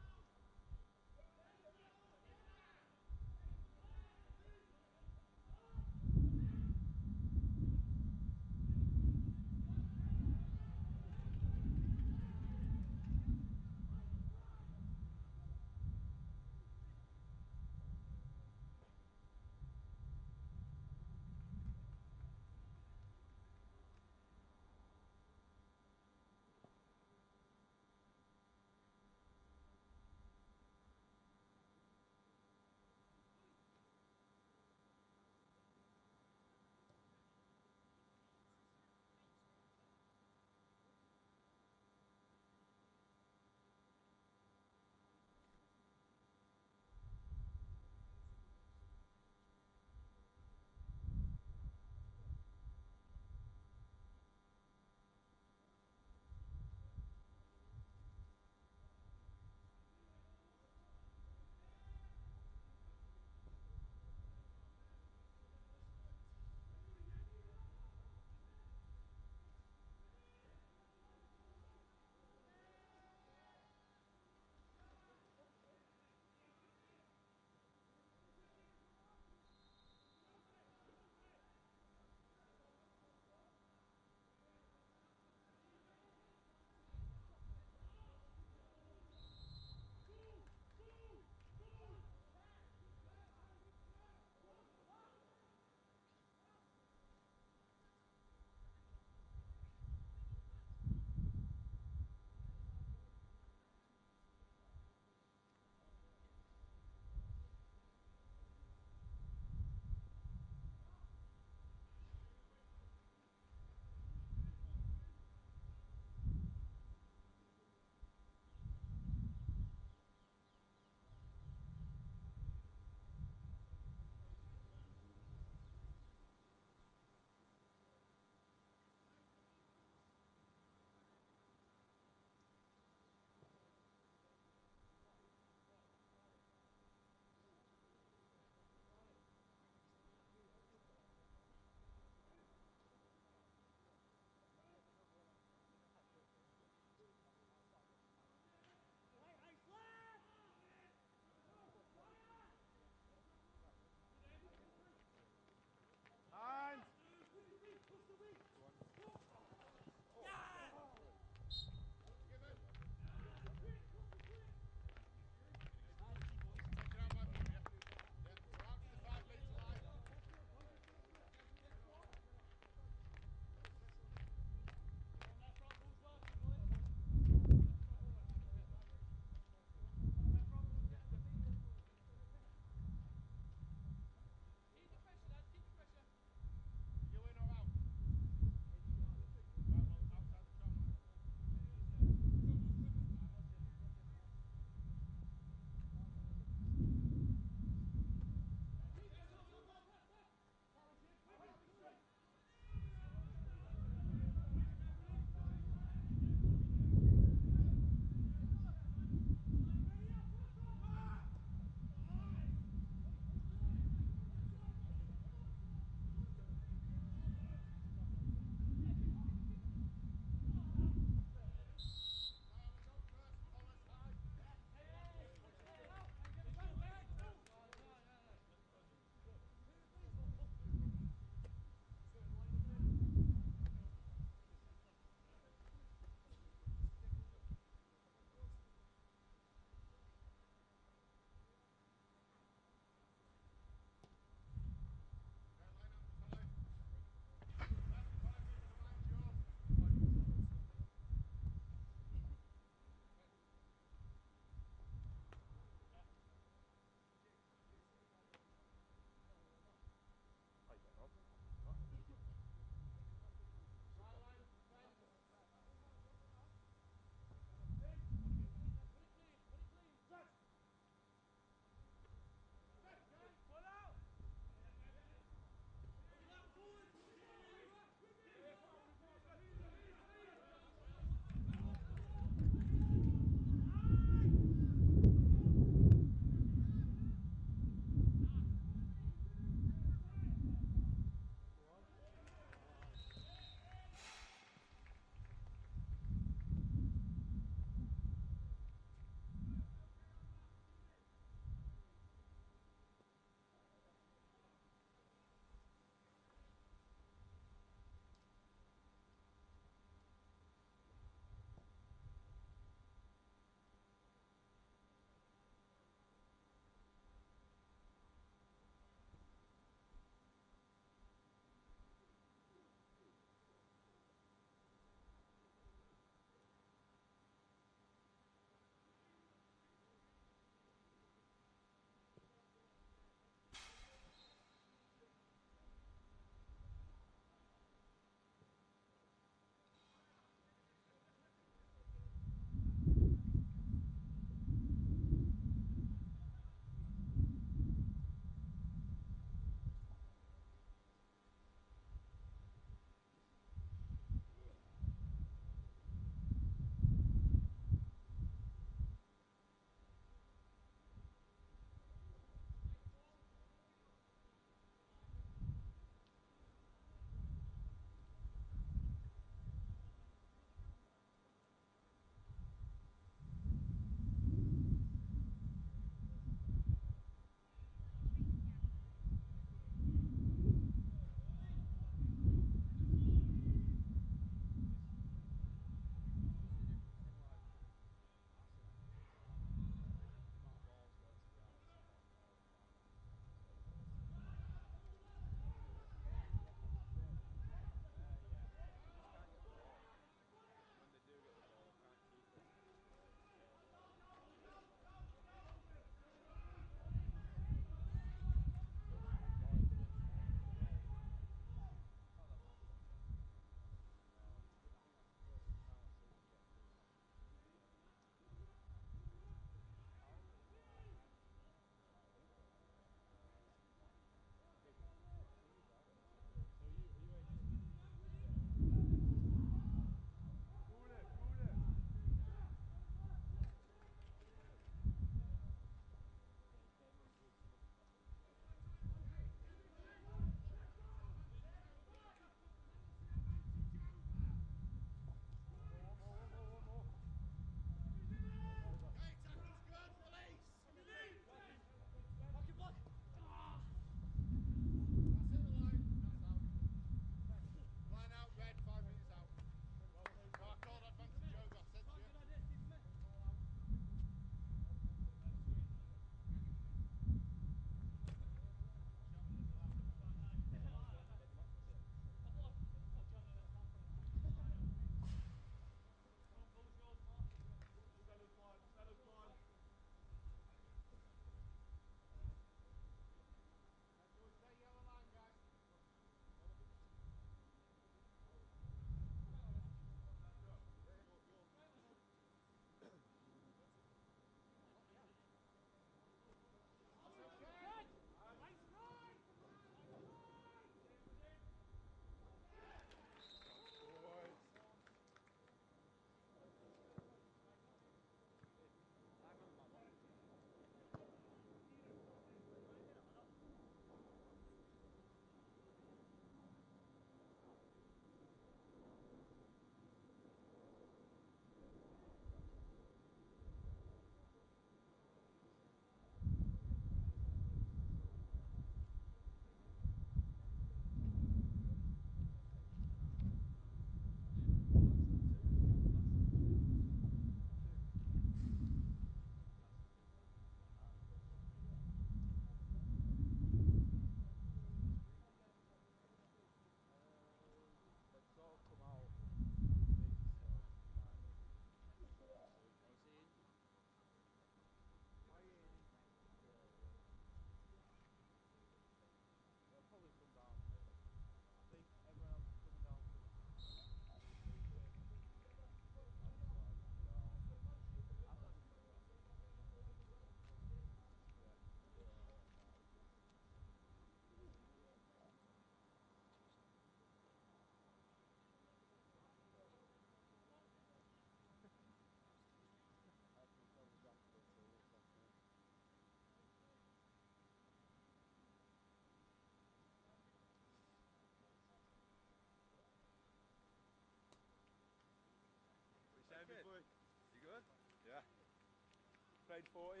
made 40.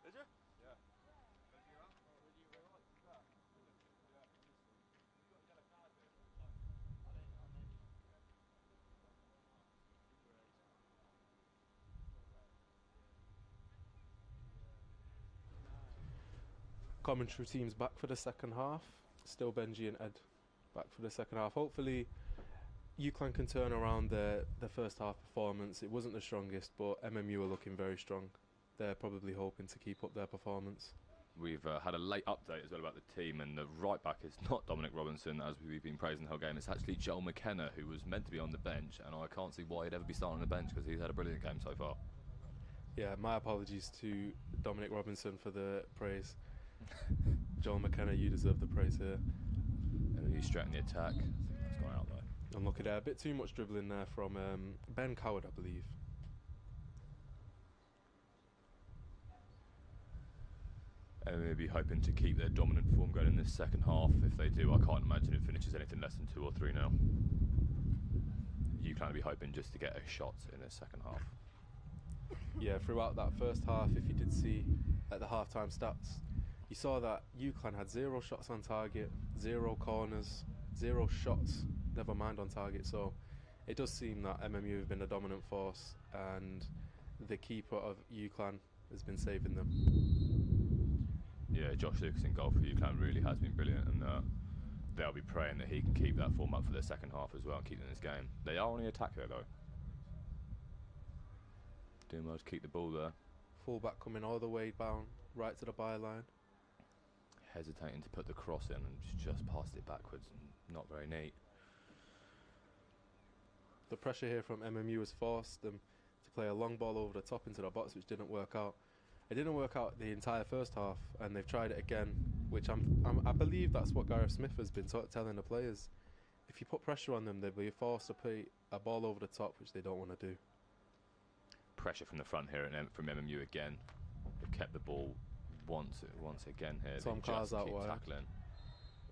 Did you? Yeah. Commentary team's back for the second half. Still Benji and Ed back for the second half. Hopefully Uclan can turn around their first half performance. It wasn't the strongest, but MMU are looking very strong. They're probably hoping to keep up their performance. We've had a late update as well about the team, and the right back is not Dominic Robinson, as we've been praising the whole game. It's actually Joel McKenna, who was meant to be on the bench, and I can't see why he'd ever be starting on the bench because he's had a brilliant game so far. Yeah, my apologies to Dominic Robinson for the praise. Joel McKenna, you deserve the praise here. And he's straight in the attack. That's gone out though. And look at that, a bit too much dribbling there from Ben Coward, I believe. And maybe hoping to keep their dominant form going in this second half. If they do, I can't imagine it finishes anything less than 2 or 3 now. You can be hoping just to get a shot in the second half. Yeah, throughout that first half, if you did see at the halftime stats, you saw that Uclan had 0 shots on target, 0 corners, 0 shots, never mind on target. So it does seem that MMU have been a dominant force, and the keeper of Uclan has been saving them. Yeah, Josh Lucas in goal for Uclan really has been brilliant, and they'll be praying that he can keep that form up for the second half as well and keep them in this game. They are on the attack here though. Doing well to keep the ball there. Fullback coming all the way down, right to the byline. Hesitating to put the cross in and just passed it backwards. Not very neat. The pressure here from MMU has forced them to play a long ball over the top into the box, which didn't work out. It didn't work out the entire first half, and they've tried it again, which I believe that's what Gareth Smith has been telling the players. If you put pressure on them, they'll be forced to play a ball over the top, which they don't want to do. Pressure from the front here from MMU again. They've kept the ball once again here. Tom Carr's out wide. Tackling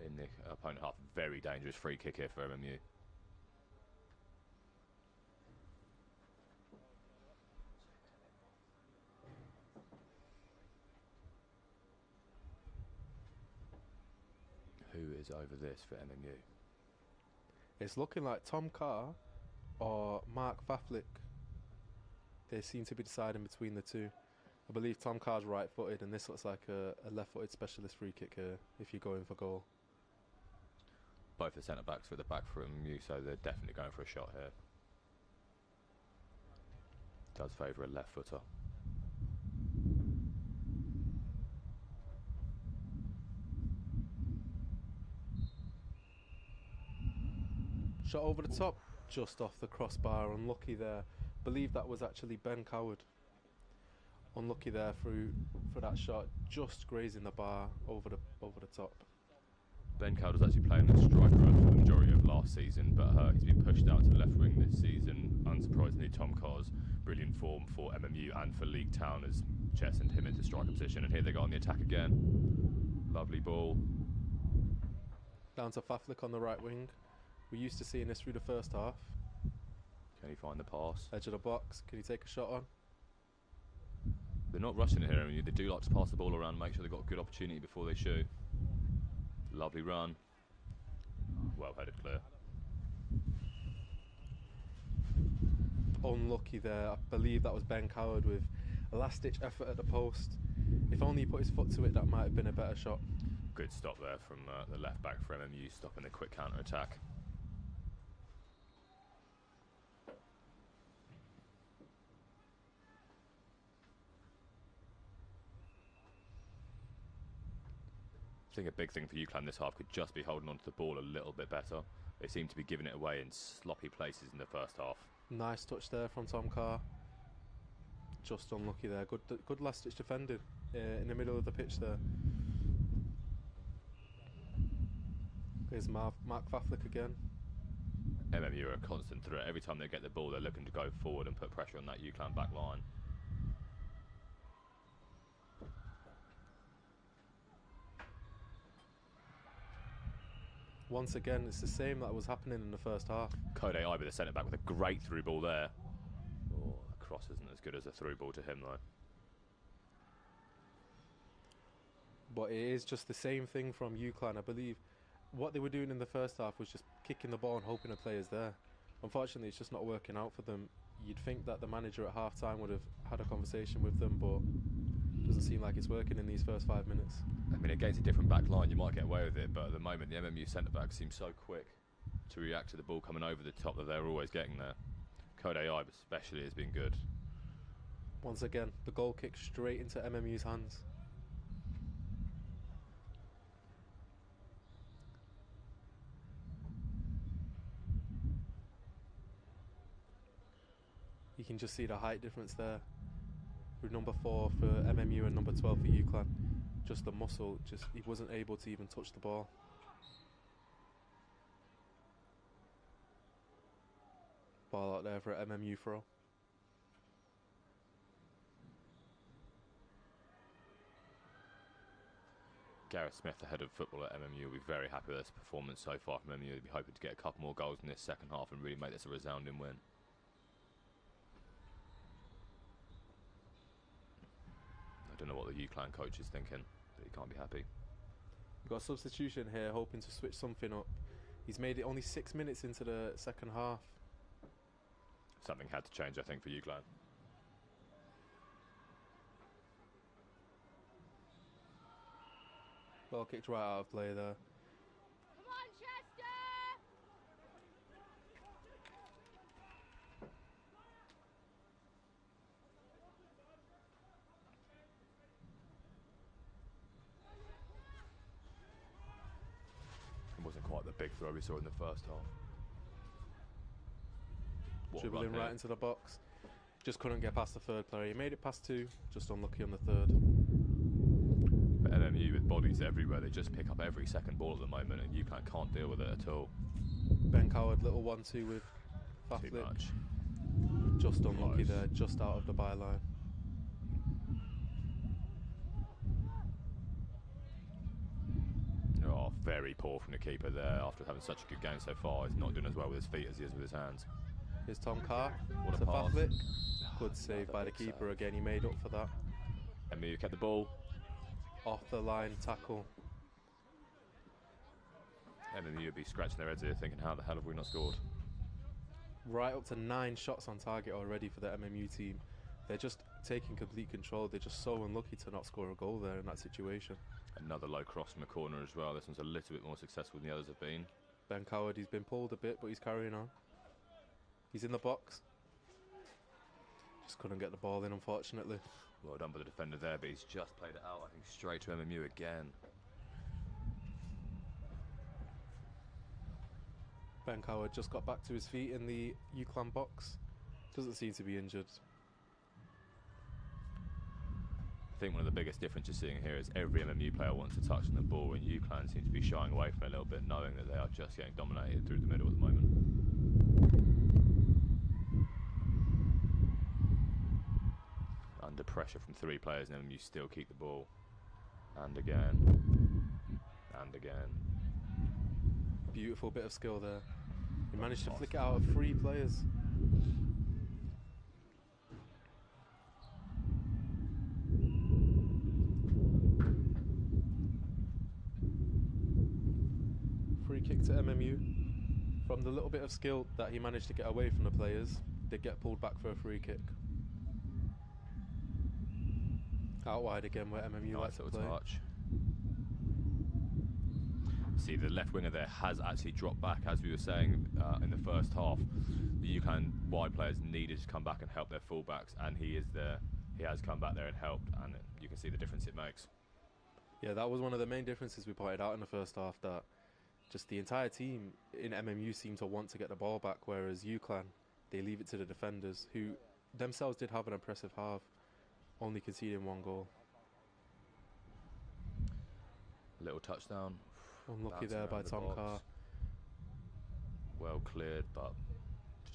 in the opponent half. Very dangerous free kick here for MMU. Who is over this for MMU? It's looking like Tom Carr or Mark Faflick. They seem to be deciding between the two. I believe Tom Carr's right-footed, and this looks like a left-footed specialist free kick here if you're going for goal. Both the centre-backs are at the back from MMU, so they're definitely going for a shot here. Does favour a left footer. Shot over the top, just off the crossbar. Unlucky there. Believe that was actually Ben Coward. Unlucky there for that shot, just grazing the bar over the top. Ben Coward was actually playing the striker for the majority of last season, but he's been pushed out to the left wing this season. Unsurprisingly, Tom Carr's brilliant form for MMU and for League Town has chested him into striker position, and here they go on the attack again. Lovely ball. Down to Faflick on the right wing. We're used to seeing this through the first half. Can he find the pass? Edge of the box. Can he take a shot on? They're not rushing it here. I mean, they do like to pass the ball around, make sure they've got a good opportunity before they shoot. Lovely run. Well headed clear. Unlucky there. I believe that was Ben Coward with a last ditch effort at the post. If only he put his foot to it, that might have been a better shot. Good stop there from the left back for MMU, stopping the quick counter attack. I think a big thing for Uclan this half could just be holding on to the ball a little bit better. They seem to be giving it away in sloppy places in the first half. Nice touch there from Tom Carr. Just unlucky there. Good last ditch defending in the middle of the pitch there. Here's Mark Faflick again. MMU are a constant threat. Every time they get the ball, they're looking to go forward and put pressure on that Uclan back line. Once again, it's the same that was happening in the first half. Code AI with the centre back with a great through ball there. Oh, the cross isn't as good as a through ball to him though. But it is just the same thing from Uclan. I believe what they were doing in the first half was just kicking the ball and hoping a player's there. Unfortunately, it's just not working out for them. You'd think that the manager at half-time would have had a conversation with them, but it doesn't seem like it's working in these first 5 minutes. I mean, against a different back line, you might get away with it, but at the moment, the MMU centre-back seems so quick to react to the ball coming over the top that they're always getting there. Code AI especially has been good. Once again, the goal kick straight into MMU's hands. You can just see the height difference there. With number 4 for MMU and number 12 for Uclan. Just the muscle, he wasn't able to even touch the ball. Ball out there for an MMU throw. Gareth Smith, the head of football at MMU, will be very happy with this performance so far from MMU. He'll be hoping to get a couple more goals in this second half and really make this a resounding win. I don't know what the Uclan coach is thinking, but he can't be happy. We've got a substitution here, hoping to switch something up. He's made it only 6 minutes into the second half. Something had to change, I think, for Uclan. Ball kicked right out of play there. Come on, Chester! It wasn't quite the big throw we saw in the first half. Dribbling right into the box. Just couldn't get past the third player. He made it past 2, just unlucky on the third. But MMU with bodies everywhere, they just pick up every second ball at the moment, and Uclan can't deal with it at all. Ben Coward, little 1-2 with Too Faflick. much. Just unlucky there, just out of the byline. Oh, very poor from the keeper there after having such a good game so far. He's not doing as well with his feet as he is with his hands. Here's Tom Carr. What a to pass. Faflick. Good save Another by the big keeper save. again. He made up for that. MMU kept the ball. Off the line tackle. MMU would be scratching their heads here thinking, how the hell have we not scored? Right up to 9 shots on target already for the MMU team. They're just taking complete control. They're just so unlucky to not score a goal there in that situation. Another low cross from the corner as well. This one's a little bit more successful than the others have been. Ben Coward, he's been pulled a bit, but he's carrying on. He's in the box. Just couldn't get the ball in, unfortunately. Well done by the defender there, but he's just played it out, I think, straight to MMU again. Ben Coward just got back to his feet in the Uclan box. Doesn't seem to be injured. I think one of the biggest differences you're seeing here is every MMU player wants to touch on the ball, and Uclan seems to be shying away from it a little bit, knowing that they are just getting dominated through the middle at the moment. Under pressure from 3 players, and MMU still keep the ball. And again. And again. Beautiful bit of skill there. He managed to flick it out of 3 players. Free kick to MMU. From the little bit of skill that he managed to get away from the players, they get pulled back for a free kick. Out wide again where MMU likes to play. Touch. See, the left winger there has actually dropped back, as we were saying in the first half. The Uclan wide players needed to come back and help their fullbacks, and he is there. He has come back there and helped, and you can see the difference it makes. Yeah, that was one of the main differences we pointed out in the first half, that just the entire team in MMU seemed to want to get the ball back, whereas Uclan, they leave it to the defenders, who themselves did have an impressive half, only conceding 1 goal. Little touchdown. Unlucky Bouncing there by around the Tom box. Carr. Well cleared, but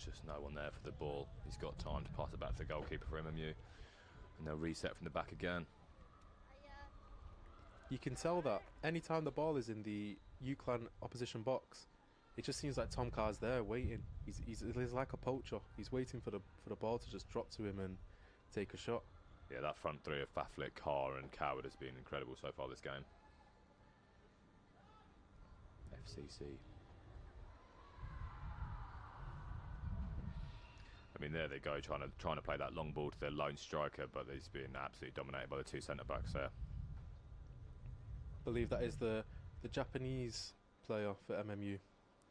just no one there for the ball. He's got time to pass it back to the goalkeeper for MMU, and they'll reset from the back again. You can tell that anytime the ball is in the Uclan opposition box, it just seems like Tom Carr's there waiting. He's like a poacher. He's waiting for the ball to just drop to him and take a shot. Yeah, that front 3 of Faflick, Carr and Coward has been incredible so far this game. FCC. I mean, there they go, trying to play that long ball to their lone striker, but he's being absolutely dominated by the two centre-backs there. I believe that is the Japanese player for MMU.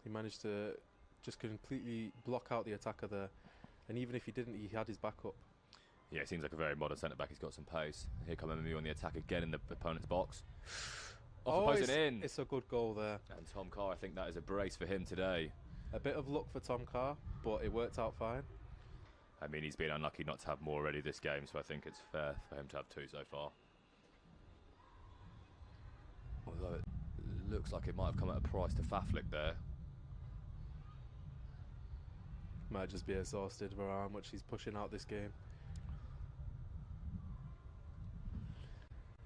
He managed to just completely block out the attacker there, and even if he didn't, he had his backup. Yeah, it seems like a very modern centre-back. He's got some pace. Here come MMU on the attack again in the opponent's box. Off the post and in. It's a good goal there. And Tom Carr, I think that is a brace for him today. A bit of luck for Tom Carr, but it worked out fine. I mean, he's been unlucky not to have more already this game, so I think it's fair for him to have two so far. Although it looks like it might have come at a price to Faflick there. Might just be exhausted for how much he's pushing out this game.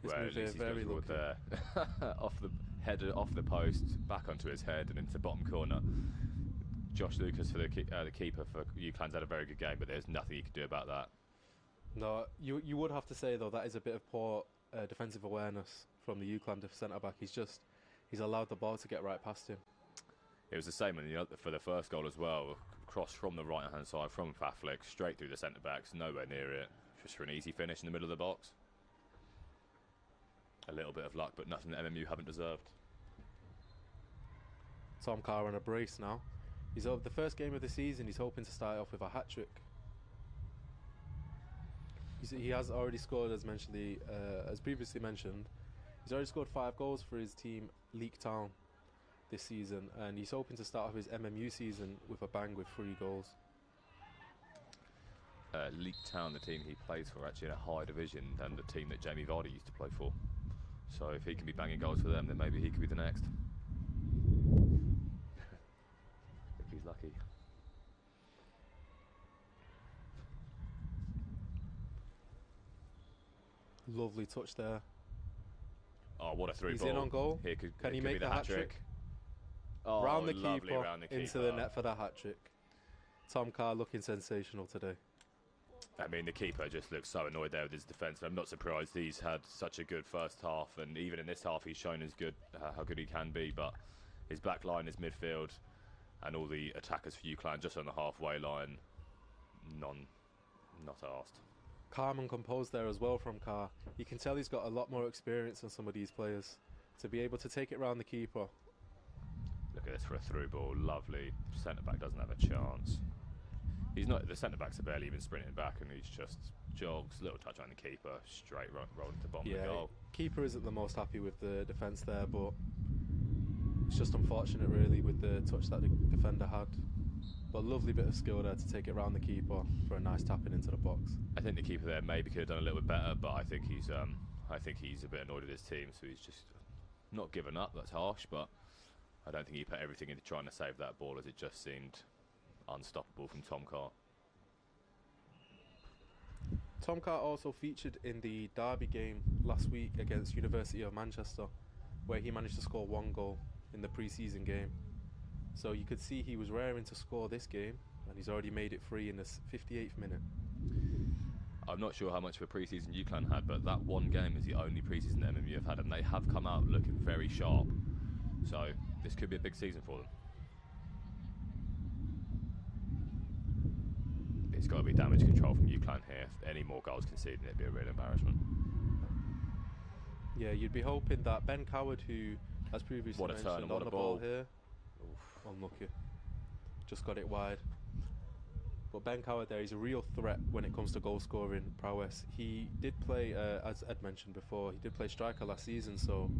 Well, at least he's very lucky there. Off the header, off the post, back onto his head and into bottom corner. Josh Lucas for the keeper for Uclan's had a very good game, but there's nothing you can do about that. No, you would have to say though that is a bit of poor defensive awareness from the Uclan centre back. He's allowed the ball to get right past him. It was the same for the first goal as well. Cross from the right hand side from Faflick straight through the centre backs, nowhere near it, just for an easy finish in the middle of the box. A little bit of luck, but nothing that MMU haven't deserved. Tom Carr on a brace now. He's over the first game of the season. He's hoping to start off with a hat-trick. He has already scored, as previously mentioned. He's already scored 5 goals for his team, Leek Town, this season, and he's hoping to start off his MMU season with a bang with 3 goals. Leek Town, the team he plays for, actually in a higher division than the team that Jamie Vardy used to play for. So if he can be banging goals for them, then maybe he could be the next. If he's lucky. Lovely touch there. Oh, what a through He's ball. in on goal. Can he make the hat-trick? Oh, round the keeper, into the net for the hat-trick. Tom Carr looking sensational today. I mean, the keeper just looks so annoyed there with his defence. I'm not surprised he's had such a good first half, and even in this half he's shown how good he can be, but his back line, his midfield, and all the attackers for Uclan just on the halfway line, not asked. Calm and composed there as well from Carr. You can tell he's got a lot more experience than some of these players. To be able to take it round the keeper. Look at this for a through ball, lovely. Centre-back doesn't have a chance. The centre-backs are barely even sprinting back, and he's just jogs, little touch on the keeper, straight roll into the bottom of the goal. Keeper isn't the most happy with the defence there, but it's just unfortunate really with the touch that the defender had. But lovely bit of skill there to take it round the keeper for a nice tapping into the box. I think the keeper there maybe could have done a little bit better, but I think he's a bit annoyed with his team, so he's just not given up. That's harsh, but I don't think he put everything into trying to save that ball, as it just seemed unstoppable from Tom Carr. Tom Carr also featured in the derby game last week against University of Manchester, where he managed to score 1 goal in the pre-season game. So you could see he was raring to score this game, and he's already made it 3 in the 58th minute. I'm not sure how much of a pre-season Uclan had, but that 1 game is the only pre-season that MMU have had, and they have come out looking very sharp. So this could be a big season for them. It's got to be damage control from Uclan here. If any more goals conceded, it'd be a real embarrassment. Yeah, you'd be hoping that Ben Coward, who, as previously mentioned, on the ball here. Oof, unlucky. Just got it wide. But Ben Coward there, he's a real threat when it comes to goal scoring prowess. He did play, as Ed mentioned before, he did play striker last season, so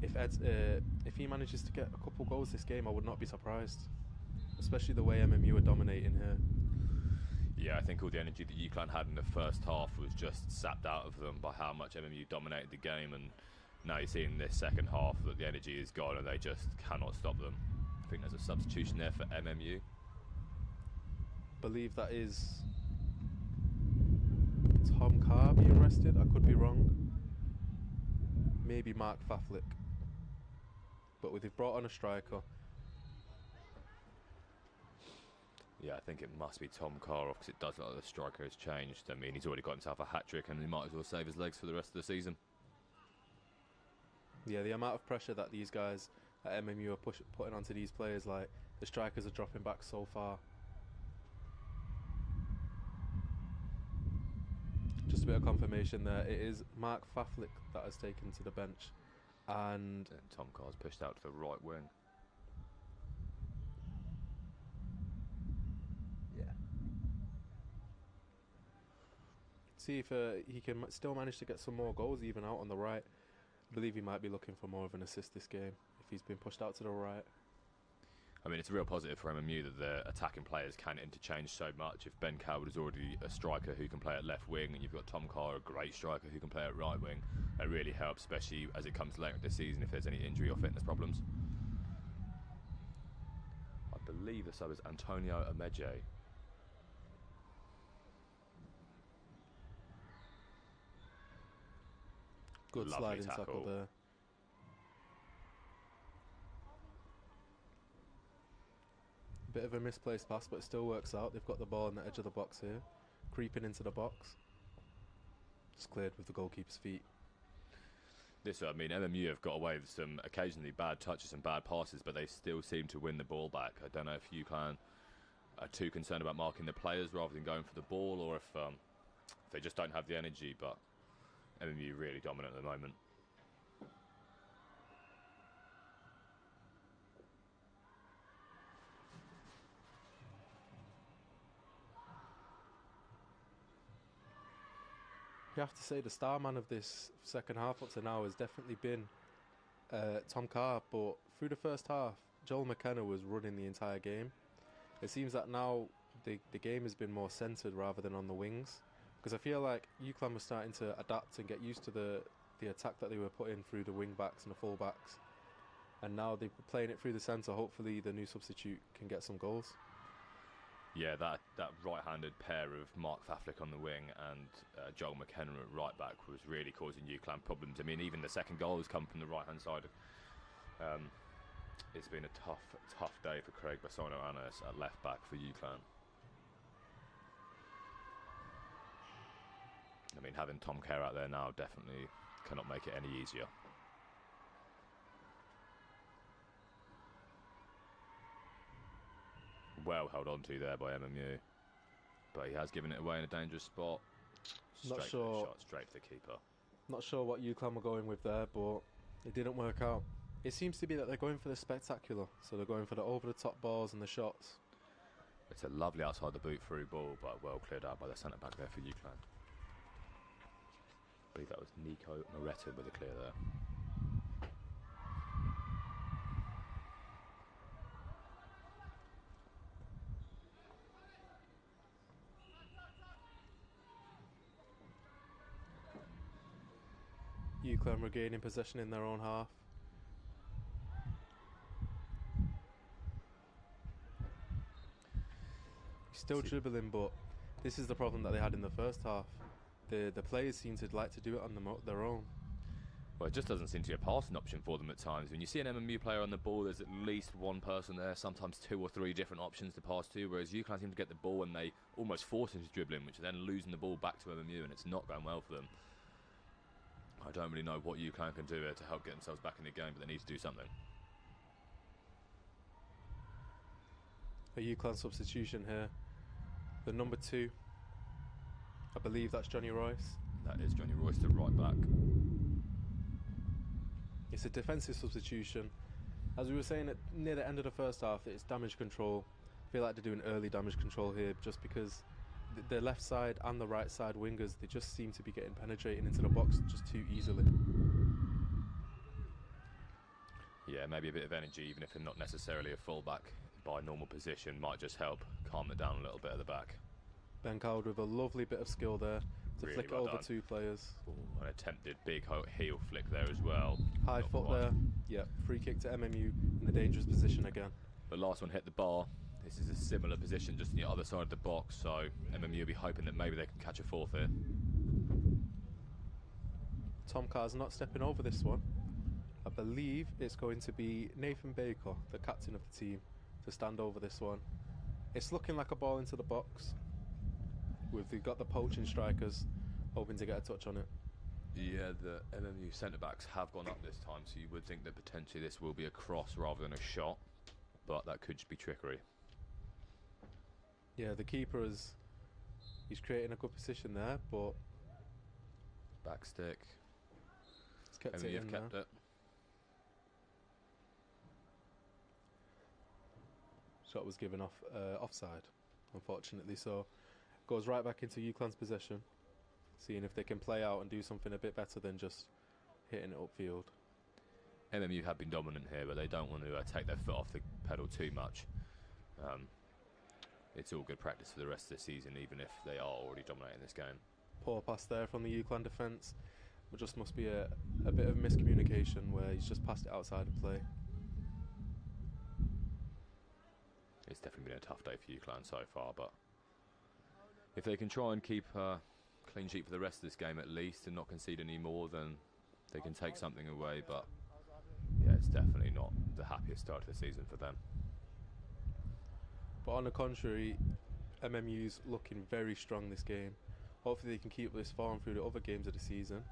if he manages to get a couple goals this game, I would not be surprised. Especially the way MMU are dominating here. Yeah, I think all the energy that Uclan had in the first half was just sapped out of them by how much MMU dominated the game, and now you see in this second half that the energy is gone and they just cannot stop them. I think there's a substitution there for MMU. Believe that is Tom Carr being rested. I could be wrong. Maybe Mark Faflick. But they've brought on a striker. Yeah, I think it must be Tom Carr, because it does look like the striker has changed. I mean, he's already got himself a hat-trick, and he might as well save his legs for the rest of the season. Yeah, the amount of pressure that these guys that MMU are putting onto these players. Like, the strikers are dropping back so far. Just a bit of confirmation there. It is Mark Faflick that has taken to the bench, and Tom Carr's pushed out to the right wing. Yeah. See if he can still manage to get some more goals even out on the right. I believe he might be looking for more of an assist this game if he's been pushed out to the right. I mean, it's a real positive for MMU that the attacking players can interchange so much. If Ben Coward is already a striker who can play at left wing, and you've got Tom Carr, a great striker who can play at right wing, that really helps, especially as it comes later this season if there's any injury or fitness problems. I believe the sub is Antonio Ameje. Good Lovely sliding tackle there. Bit of a misplaced pass, but it still works out. They've got the ball on the edge of the box here, creeping into the box. It's cleared with the goalkeeper's feet. I mean, MMU have got away with some occasionally bad touches and bad passes, but they still seem to win the ball back. I don't know if Uclan are too concerned about marking the players rather than going for the ball, or if they just don't have the energy, but MMU really dominant at the moment. You have to say the star man of this second half up to now has definitely been Tom Carr, but through the first half, Joel McKenna was running the entire game. It seems that now the game has been more centred rather than on the wings, because I feel like Uclan was starting to adapt and get used to the attack that they were putting through the wing backs and the full backs, and now they're playing it through the centre. Hopefully the new substitute can get some goals. Yeah, that right-handed pair of Mark Faflick on the wing and Joel McKenna at right back was really causing Uclan problems. I mean, even the second goal has come from the right-hand side. It's been a tough day for Craig Bassano-Anas at left back for Uclan. I mean, having Tom Carr out there now definitely cannot make it any easier. Well held on to there by MMU, but he has given it away in a dangerous spot. Not sure. Shot straight for the keeper. Not sure what Uclan were going with there, but it didn't work out. It seems to be that they're going for the spectacular, so they're going for the over-the-top balls and the shots. It's a lovely outside the boot through ball, but well cleared out by the centre back there for Uclan. I believe that was Nico Moretta with a clear there. Uclan regaining possession in their own half. Still dribbling, but this is the problem that they had in the first half. The players seem to like to do it on their own. Well, it just doesn't seem to be a passing option for them at times. When you see an MMU player on the ball, there's at least one person there, sometimes two or three different options to pass to, whereas Uclan seem to get the ball and they almost force into dribbling, which are then losing the ball back to MMU, and it's not going well for them. I don't really know what Uclan can do here to help get themselves back in the game, but they need to do something. A Uclan substitution here. The number 2, I believe that's Johnny Royce. That is Johnny Royce, the right back. It's a defensive substitution. As we were saying near the end of the first half, it's damage control. I feel like they're doing early damage control here just because the left side and the right side wingers, they just seem to be getting penetrating into the box just too easily. Yeah, maybe a bit of energy, even if they're not necessarily a full-back by normal position, might just help calm it down a little bit at the back. Ben Coward with a lovely bit of skill there to Really flick well it over done. 2 players. Ooh, an attempted big heel flick there as well. High Not foot quite. there. Yeah, free kick to MMU in a dangerous position again. The last one hit the bar. This is a similar position, just on the other side of the box, so MMU will be hoping that maybe they can catch a fourth here. Tom Carr's not stepping over this one. I believe it's going to be Nathan Baker, the captain of the team, to stand over this one. It's looking like a ball into the box. We've got the poaching strikers hoping to get a touch on it. Yeah, the MMU centre-backs have gone up this time, so you would think that potentially this will be a cross rather than a shot, but that could just be trickery. Yeah, the keeper he's creating a good position there, but Back stick. he's kept MMU it have in kept there. it. Shot was given offside, unfortunately, so goes right back into Uclan's possession, seeing if they can play out and do something a bit better than just hitting it upfield. MMU have been dominant here, but they don't want to take their foot off the pedal too much. It's all good practice for the rest of the season, even if they are already dominating this game. Poor pass there from the Uclan defence. It just must be a bit of miscommunication where he's just passed it outside of play. It's definitely been a tough day for Uclan so far, but if they can try and keep a clean sheet for the rest of this game at least and not concede any more, then they can take something away. But yeah, it's definitely not the happiest start to the season for them. But on the contrary, MMU's looking very strong this game. Hopefully they can keep this form through the other games of the season.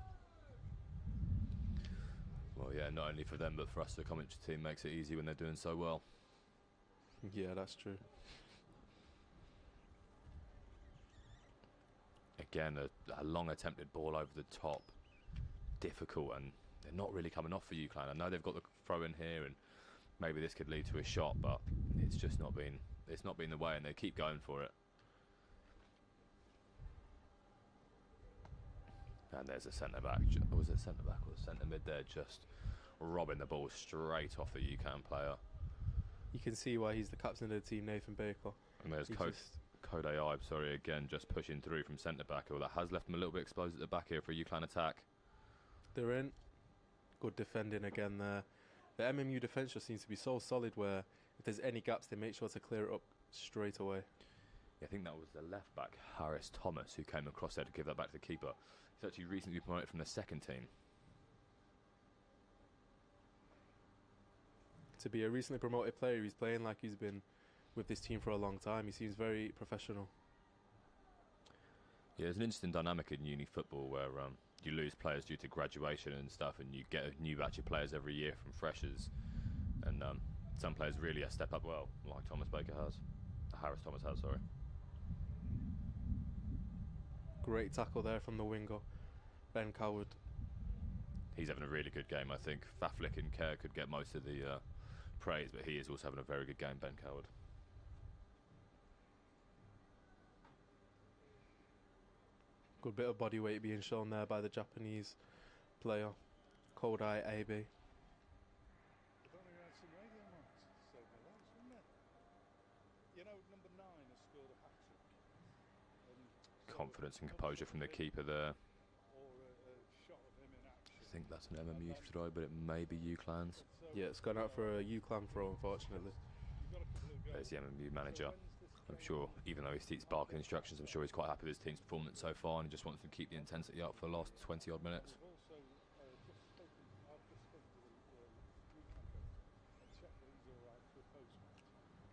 Well, yeah, not only for them, but for us, the commentary team makes it easy when they're doing so well. Yeah, that's true. Again, a long attempted ball over the top. Difficult, and they're not really coming off for Uclan. I know they've got the throw in here, and maybe this could lead to a shot, but it's just not been the way, and they keep going for it. And there's a centre-back. Was it centre-back or centre-mid there? Just robbing the ball straight off the Uclan player. You can see why he's the captain of the team, Nathan Baker. And there's Code AI, again, just pushing through from centre-back. Well, that has left them a little bit exposed at the back here for a Uclan attack. They're in. Good defending again there. The MMU defence just seems to be so solid where if there's any gaps, they make sure to clear it up straight away. Yeah, I think that was the left-back, Harris Thomas, who came across there to give that back to the keeper. He's actually recently promoted from the second team. To be a recently promoted player, he's playing like he's been with this team for a long time. He seems very professional. Yeah, there's an interesting dynamic in uni football where you lose players due to graduation and stuff, and you get a new batch of players every year from freshers. And some players really step up well, like Harris Thomas has, sorry. Great tackle there from the winger, Ben Coward. He's having a really good game, I think. Faflick and Carr could get most of the praise, but he is also having a very good game, Ben Coward. Good bit of body weight being shown there by the Japanese player, Kodai Abe. Confidence and composure from the keeper there. I think that's an MMU throw, but it may be Uclan's. Yeah, it's gone out for a Uclan throw, unfortunately. There's the MMU manager. I'm sure, even though he speaks barking instructions, I'm sure he's quite happy with his team's performance so far, and he just wants to keep the intensity up for the last 20-odd minutes.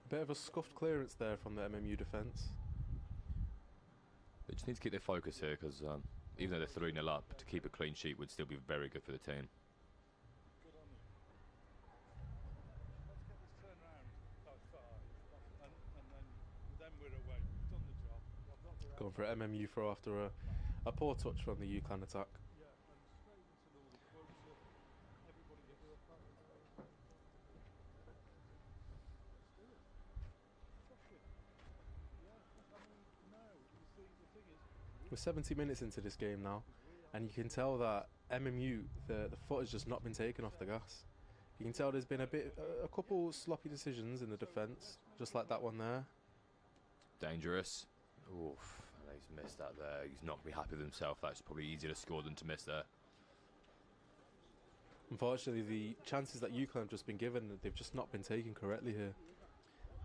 Bit of a scuffed clearance there from the MMU defence. They just need to keep their focus here, because even though they're 3-0 up, to keep a clean sheet would still be very good for the team. Going for an MMU throw after a poor touch from the Uclan attack. We're 70 minutes into this game now, and you can tell that MMU, the foot has just not been taken off the gas. You can tell there's been a couple sloppy decisions in the defence, just like that one there. Dangerous. Oof, he's missed that there. He's not going to be happy with himself. That's probably easier to score than to miss there. Unfortunately, the chances that Uclan have just been given, they've just not been taken correctly here.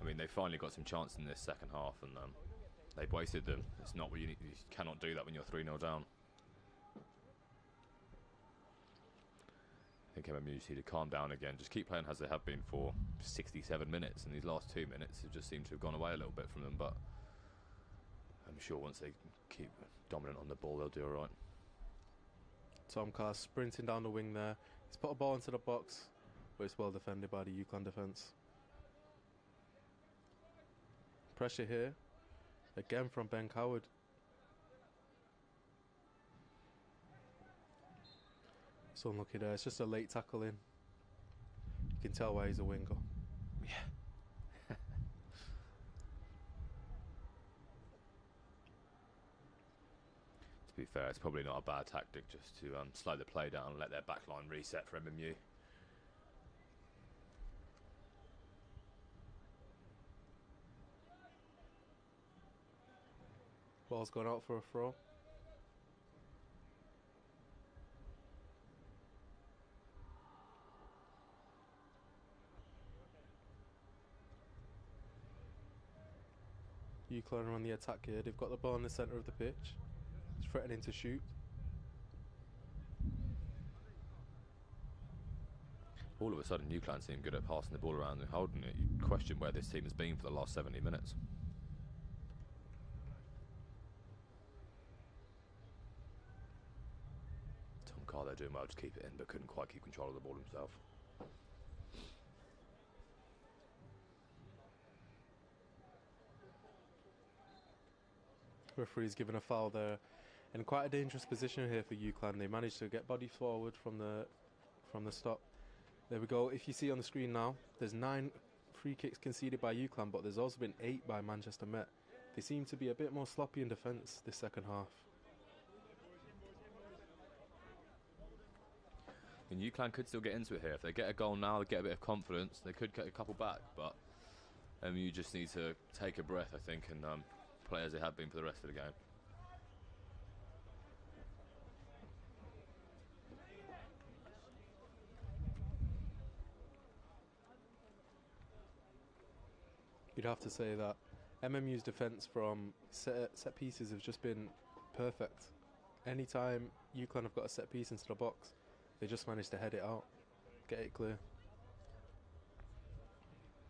I mean, they finally got some chance in this second half, and they've wasted them. It's not what you need. You cannot do that when you're 3-0 down. I think MMU just need to calm down again. Just keep playing as they have been for 67 minutes, and these last 2 minutes have just seemed to have gone away a little bit from them, but I'm sure once they keep dominant on the ball, they'll do all right. Tom Carr sprinting down the wing there. He's put a ball into the box, but it's well defended by the Uclan defence. Pressure here. Again from Ben Coward. It's unlucky there. It's just a late tackle in. You can tell why he's a winger. Yeah. To be fair, it's probably not a bad tactic just to slow the play down and let their backline reset for MMU. Ball's gone out for a throw. Uclan are on the attack here. They've got the ball in the centre of the pitch. It's threatening to shoot. All of a sudden, Uclan seem good at passing the ball around and holding it. You question where this team has been for the last 70 minutes. Tom Carr, they're doing well to keep it in, but couldn't quite keep control of the ball himself. Referee's given a foul there, in quite a dangerous position here for Uclan. They managed to get body forward from the stop. There we go. If you see on the screen now, there's 9 free kicks conceded by Uclan, but there's also been 8 by Manchester Met. They seem to be a bit more sloppy in defence this second half. And Uclan could still get into it here. If they get a goal now, they get a bit of confidence. They could get a couple back, but you just need to take a breath, I think, and play as they have been for the rest of the game. You'd have to say that MMU's defence from set pieces have just been perfect. Anytime Uclan have got a set piece into the box, they just managed to head it out, get it clear.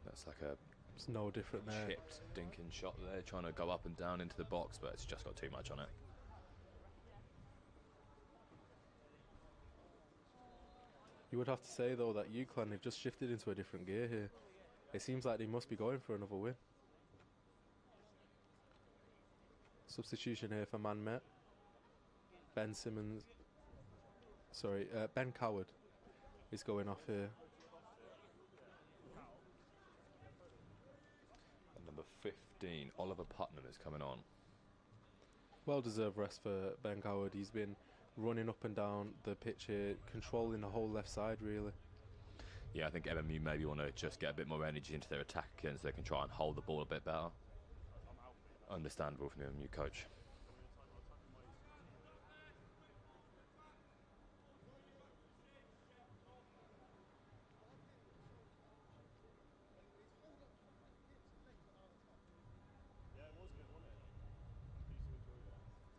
That's like a It's no different there. chipped, dinking shot there, trying to go up and down into the box, but it's just got too much on it. You would have to say though that Uclan have just shifted into a different gear here. It seems like they must be going for another win. Substitution here for Man Met. Ben Coward is going off here. And number 15, Oliver Putnam, is coming on. Well deserved rest for Ben Coward. He's been running up and down the pitch here, controlling the whole left side really. Yeah, I think MMU maybe want to just get a bit more energy into their attack again so they can try and hold the ball a bit better. Understandable from the MMU coach.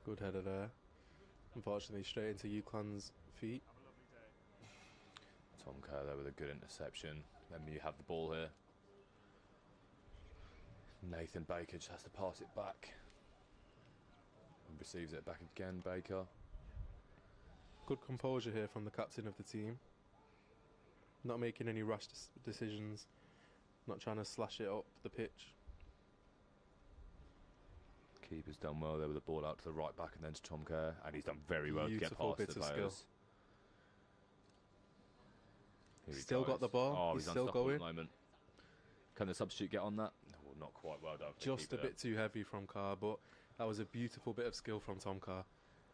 Good header there. Unfortunately straight into Uclan's feet. Tom Carr there with a good interception. MMU have the ball here. Nathan Baker just has to pass it back. And receives it back again, Baker. Good composure here from the captain of the team. Not making any rash decisions. Not trying to slash it up the pitch. Keeper's done well there with the ball out to the right back and then to Tom Carr. And he's done very well to get past the players. Still got the ball. Oh, he's he's still unstoppable going. at the moment. Can the substitute get on that? Oh, not quite well done. Just a bit too heavy from Carr, but that was a beautiful bit of skill from Tom Carr.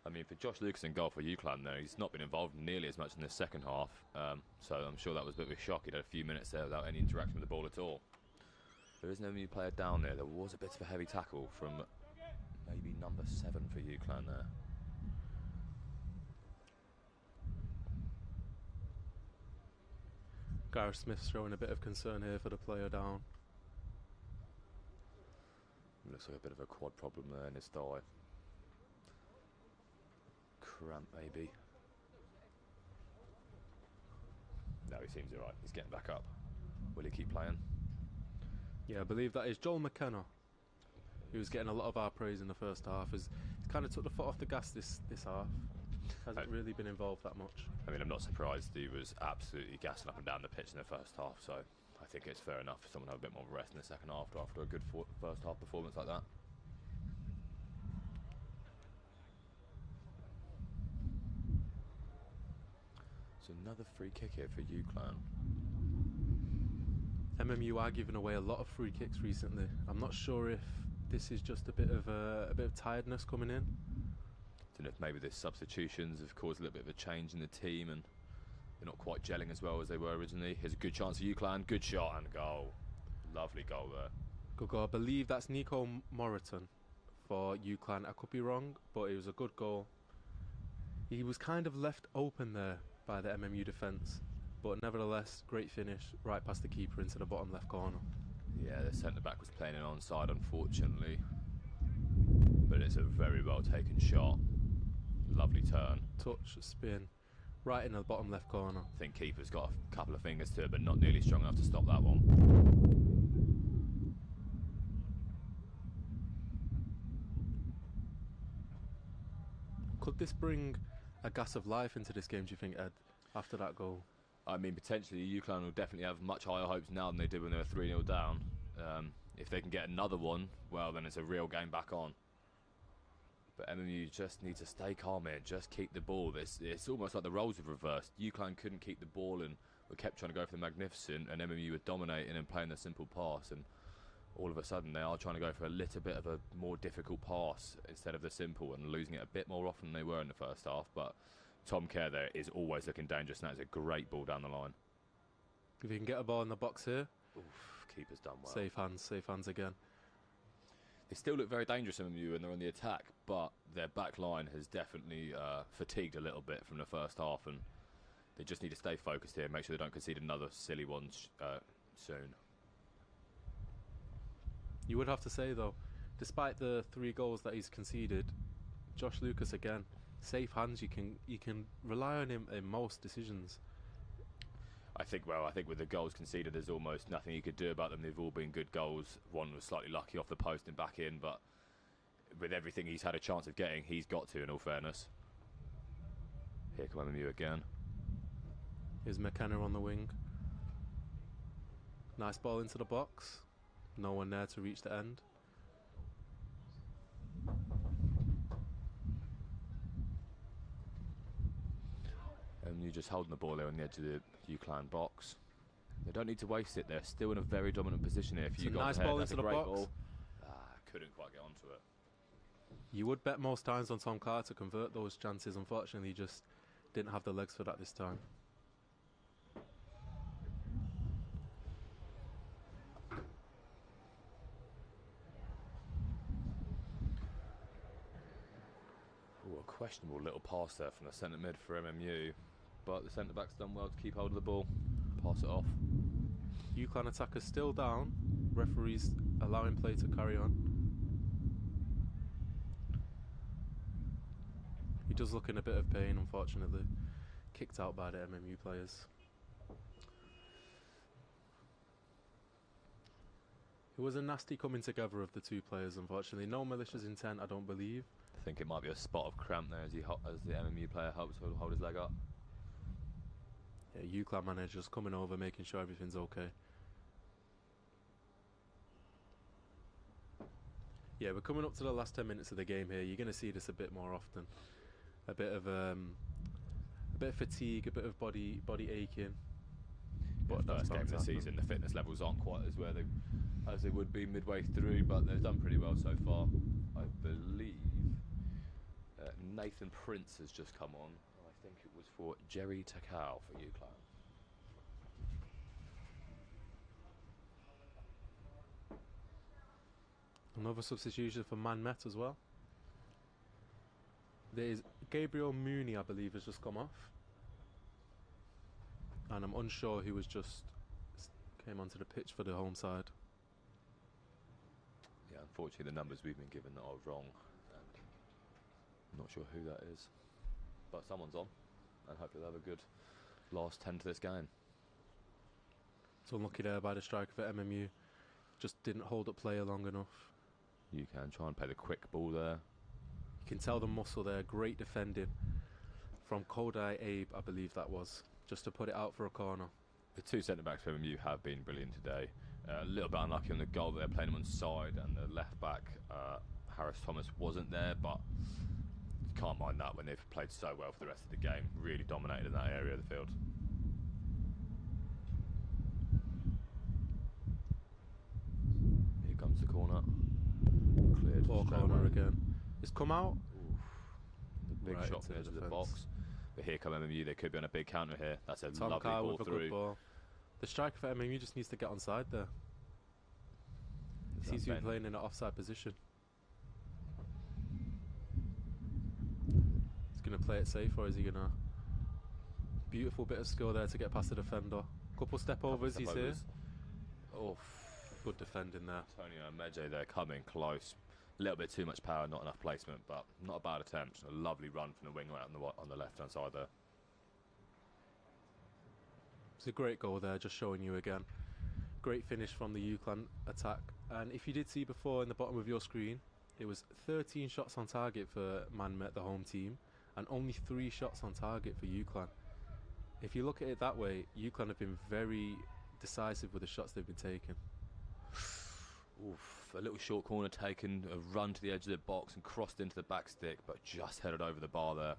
I mean, for Josh Lucas in goal for Uclan there, he's not been involved nearly as much in the second half. So I'm sure that was a bit of a shock. He'd had a few minutes there without any interaction with the ball at all. There is no new player down there. There was a bit of a heavy tackle from maybe number 7 for Uclan there. Gareth Smith's showing a bit of concern here for the player down. Looks like a bit of a quad problem there in his thigh. Cramp maybe. No, he seems alright. He's getting back up. Will he keep playing? Yeah, I believe that is Joel McKenna. He was getting a lot of our praise in the first half. He's kind of took the foot off the gas this half. Hasn't really been involved that much. I mean, I'm not surprised he was absolutely gassing up and down the pitch in the first half, so I think it's fair enough for someone to have a bit more of a rest in the second half after a good first half performance like that. So another free kick here for Uclan. MMU are giving away a lot of free kicks recently. I'm not sure if this is just a bit of tiredness coming in. Don't know if maybe the substitutions have caused a little bit of a change in the team and they're not quite gelling as well as they were originally. Here's a good chance for Uclan. Good shot and goal. Lovely goal there. Good goal. I believe that's Nico Moreton for Uclan. I could be wrong, but it was a good goal. He was kind of left open there by the MMU defence, but nevertheless, great finish right past the keeper into the bottom left corner. Yeah, the centre-back was playing an onside, unfortunately. But it's a very well taken shot. Lovely turn. Touch, spin, right in the bottom left corner. I think keeper's got a couple of fingers to it, but not nearly strong enough to stop that one. Could this bring a gas of life into this game, do you think, Ed, after that goal? I mean, potentially Uclan will definitely have much higher hopes now than they did when they were 3-0 down. If they can get another one, well, then it's a real game back on. But MMU just need to stay calm here, just keep the ball. It's almost like the roles have reversed. Uclan couldn't keep the ball and we kept trying to go for the magnificent, and MMU were dominating and playing the simple pass, and all of a sudden they are trying to go for a little bit of a more difficult pass instead of the simple, and losing it a bit more often than they were in the first half. But Tom Kerr there is always looking dangerous, and that's a great ball down the line. If you can get a ball in the box here. Oof, keeper's done well. Safe hands again. They still look very dangerous, MMU, when they're on the attack, but their back line has definitely fatigued a little bit from the first half, and they just need to stay focused here, make sure they don't concede another silly one soon. You would have to say, though, despite the 3 goals that he's conceded, Josh Lucas again, safe hands. You can rely on him in most decisions. I think with the goals conceded, there's almost nothing you could do about them. They've all been good goals. One was slightly lucky off the post and back in, but with everything he's had a chance of getting, he's got to, in all fairness. Here come MMU again. Here's McKenna on the wing. Nice ball into the box. No one there to reach the end. And you're just holding the ball there on the edge of the Uclan box. They don't need to waste it. They're still in a very dominant position here. If you got nice ahead, ball that's into a the great box. ball. Couldn't quite get onto it. You would bet most times on Tom Carr to convert those chances. Unfortunately, he just didn't have the legs for that this time. Ooh, a questionable little pass there from the centre mid for MMU, but the centre back's done well to keep hold of the ball, pass it off. Uclan attackers still down. Referees allowing play to carry on. He does look in a bit of pain, unfortunately. Kicked out by the MMU players. It was a nasty coming together of the 2 players, unfortunately. No malicious intent, I don't believe. I think it might be a spot of cramp there as the MMU player helps hold his leg up. Yeah, Uclan manager just coming over, making sure everything's okay. Yeah, we're coming up to the last 10 minutes of the game here. You're going to see this a bit more often. A bit of fatigue, a bit of body aching. But First game of the season, the fitness levels aren't quite as they would be midway through, but they've done pretty well so far. I believe Nathan Prince has just come on. I think it was for Jerry Takao for Uclan. Another substitution for Man Met as well. There is Gabriel Mooney, I believe, has just come off. And I'm unsure who was just came onto the pitch for the home side. Yeah, unfortunately the numbers we've been given are wrong. And I'm not sure who that is. But someone's on. And hopefully they'll have a good last 10 to this game. It's unlucky there by the striker for MMU. Just didn't hold up player long enough. You can try and play the quick ball there. You can tell the muscle there, great defending. from Kodai Abe, I believe that was, just to put it out for a corner. The two centre-backs from MU have been brilliant today. A little bit unlucky on the goal. They're playing them on side, and the left-back, Harris Thomas, wasn't there, but you can't mind that when they've played so well for the rest of the game. Really dominated in that area of the field. Here comes the corner. Cleared. Poor corner again. It's come out. Oof. The big Right shot into from the edge the of the defence. box. But here come MMU. They could be on a big counter here. That's a Tom lovely Carr ball with a through. good ball. The striker for MMU just needs to get on side there. He seems to be Ben. playing in an offside position. He's going to play it safe, or is he going to... Beautiful bit of skill there to get past the defender. Couple step overs, he's here. Oh, Good defending there. Antonio and Meje there coming close. A little bit too much power, not enough placement, but not a bad attempt. A lovely run from the wing right on the left-hand side there. It's a great goal there, just showing you again. Great finish from the Uclan attack. And if you did see before in the bottom of your screen, it was 13 shots on target for Man Met, the home team, and only 3 shots on target for Uclan. If you look at it that way, Uclan have been very decisive with the shots they've been taking. Oof, a little short corner taken, a run to the edge of the box and crossed into the back stick, but just headed over the bar there.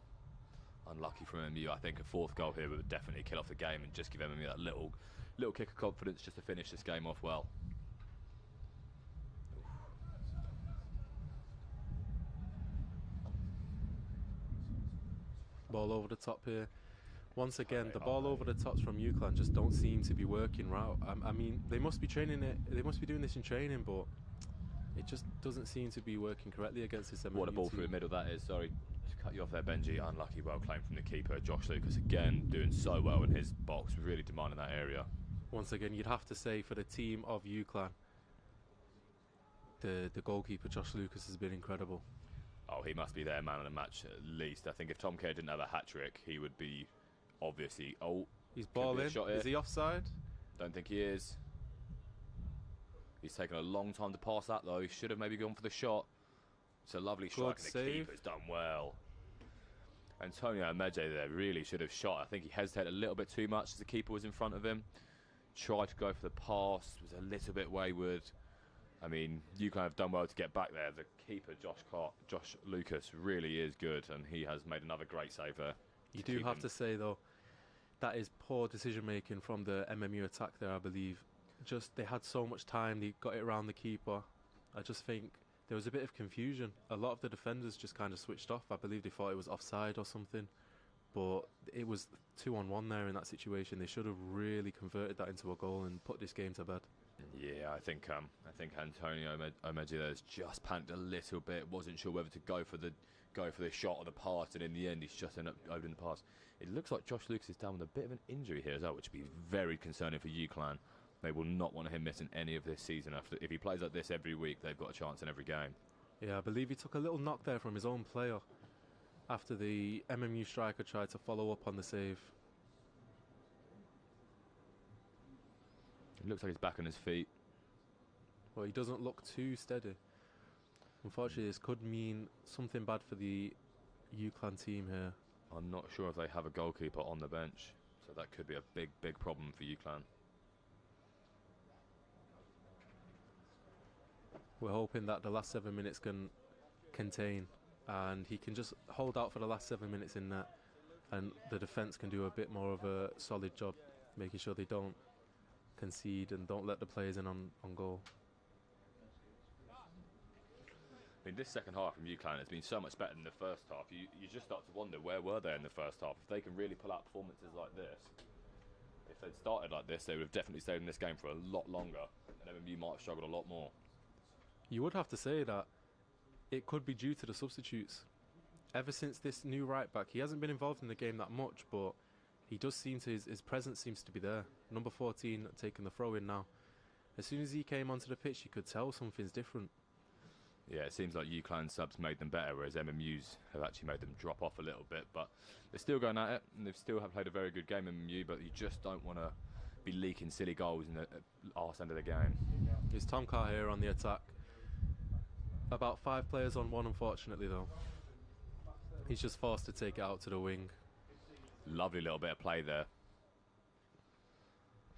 Unlucky from MU. I think a fourth goal here would definitely kill off the game and just give MU that little kick of confidence just to finish this game off well. Ball over the top here. Once again, the ball over the tops from Uclan just don't seem to be working right. I mean, they must be training it. They must be doing this in training, but it just doesn't seem to be working correctly against this MMU What a ball team. through the middle that is. Sorry to cut you off there, Benji. Unlucky well claimed from the keeper. Josh Lucas again doing so well in his box, really demanding that area. Once again, you'd have to say for the team of Uclan, the goalkeeper Josh Lucas has been incredible. Oh, he must be their man of the match at least. I think if Tom Kerr didn't have a hat-trick, he would be obviously... Oh, He's could be a balling. shot here. Is he offside? Don't think he is. He's taken a long time to pass that though. He should have maybe gone for the shot. It's a lovely strike and the save. keeper's done well. Antonio Meje there really should have shot. I think he hesitated a little bit too much as the keeper was in front of him. Tried to go for the pass, was a little bit wayward. I mean, Uclan have done well to get back there. The keeper, Josh Lucas, really is good, and he has made another great save there. You do have to say, though, that is poor decision-making from the MMU attack there, I believe. Just, they had so much time, they got it around the keeper. I just think there was a bit of confusion. A lot of the defenders just kind of switched off. I believe they thought it was offside or something. But it was 2-on-1 there in that situation. They should have really converted that into a goal and put this game to bed. Yeah, I think Antonio Meje there has just panicked a little bit. Wasn't sure whether to go for the shot or the pass, and in the end, he's just ended up opening the pass. It looks like Josh Lucas is down with a bit of an injury here as well, which would be very concerning for Uclan. They will not want him missing any of this season. If he plays like this every week, they've got a chance in every game. Yeah, I believe he took a little knock there from his own player after the MMU striker tried to follow up on the save. It looks like he's back on his feet. Well, he doesn't look too steady. Unfortunately, this could mean something bad for the Uclan team here. I'm not sure if they have a goalkeeper on the bench, so that could be a big problem for Uclan. We're hoping that the last 7 minutes can contain, and he can just hold out for the last 7 minutes in that, and the defence can do a bit more of a solid job, making sure they don't concede and don't let the players in on goal. I mean, this second half from Uclan has been so much better than the first half. You just start to wonder, where were they in the first half? If they can really pull out performances like this, if they'd started like this, they would have definitely stayed in this game for a lot longer, and MMU might have struggled a lot more. You would have to say that it could be due to the substitutes. Ever since this new right back, he hasn't been involved in the game that much, but he does seem to, his presence seems to be there. Number 14 taking the throw in now. As soon as he came onto the pitch, you could tell something's different. Yeah, it seems like Uclan subs made them better, whereas MMU's have actually made them drop off a little bit. But they're still going at it, and they've still played a very good game, MMU, but you just don't want to be leaking silly goals in the arse end of the game. It's Tom Carr here on the attack. About 5 players on 1, unfortunately, though. He's just forced to take it out to the wing. Lovely little bit of play there.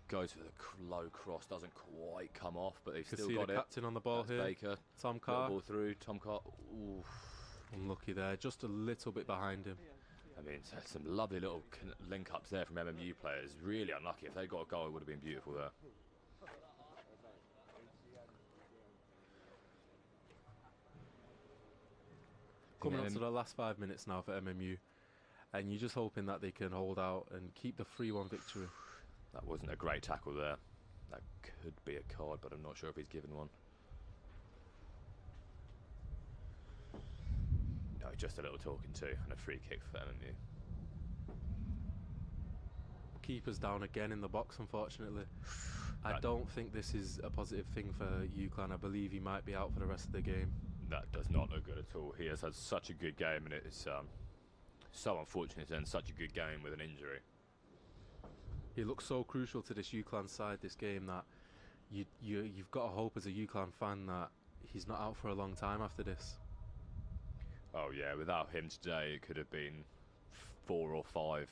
Goes for the low cross, doesn't quite come off, but they've still got the it. Captain on the ball. That's here. Baker. Tom Carr. Ball through. Tom Carr. Oof. Unlucky there, just a little bit behind him. I mean, some lovely little link-ups there from MMU players. Really unlucky. If they got a goal, it would have been beautiful there. Coming up to the last 5 minutes now for MMU, and you're just hoping that they can hold out and keep the 3-1 victory. That wasn't a great tackle there. That could be a card, but I'm not sure if he's given one. No, just a little talking to and a free kick for MMU. Keeper's down again in the box, unfortunately. I don't think this is a positive thing for Uclan. I believe he might be out for the rest of the game. That does not look good at all. He has had such a good game, and it's so unfortunate to end such a good game with an injury. He looks so crucial to this Uclan side this game that you've got to hope as a Uclan fan that he's not out for a long time after this. Oh yeah, without him today it could have been 4 or 5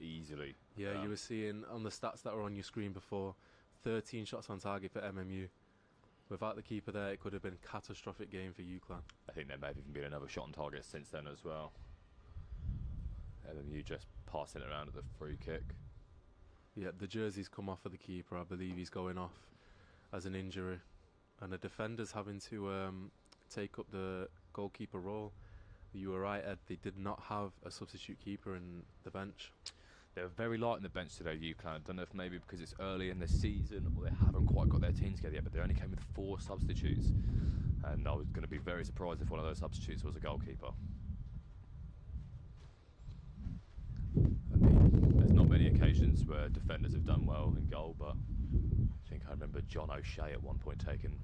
easily. Yeah, you were seeing on the stats that were on your screen before, 13 shots on target for MMU. Without the keeper there, it could have been a catastrophic game for Uclan. I think there may have even been another shot on target since then as well. MMU just passing it around at the free kick. Yeah, the jersey's come off for the keeper. I believe he's going off as an injury. And the defender's having to take up the goalkeeper role. You were right, Ed. They did not have a substitute keeper in the bench. They're very light on the bench today, Uclan. I don't know if maybe because it's early in the season or they haven't quite got their team together yet, but they only came with 4 substitutes. And I was going to be very surprised if one of those substitutes was a goalkeeper. I mean, there's not many occasions where defenders have done well in goal, but I think I remember John O'Shea at one point taking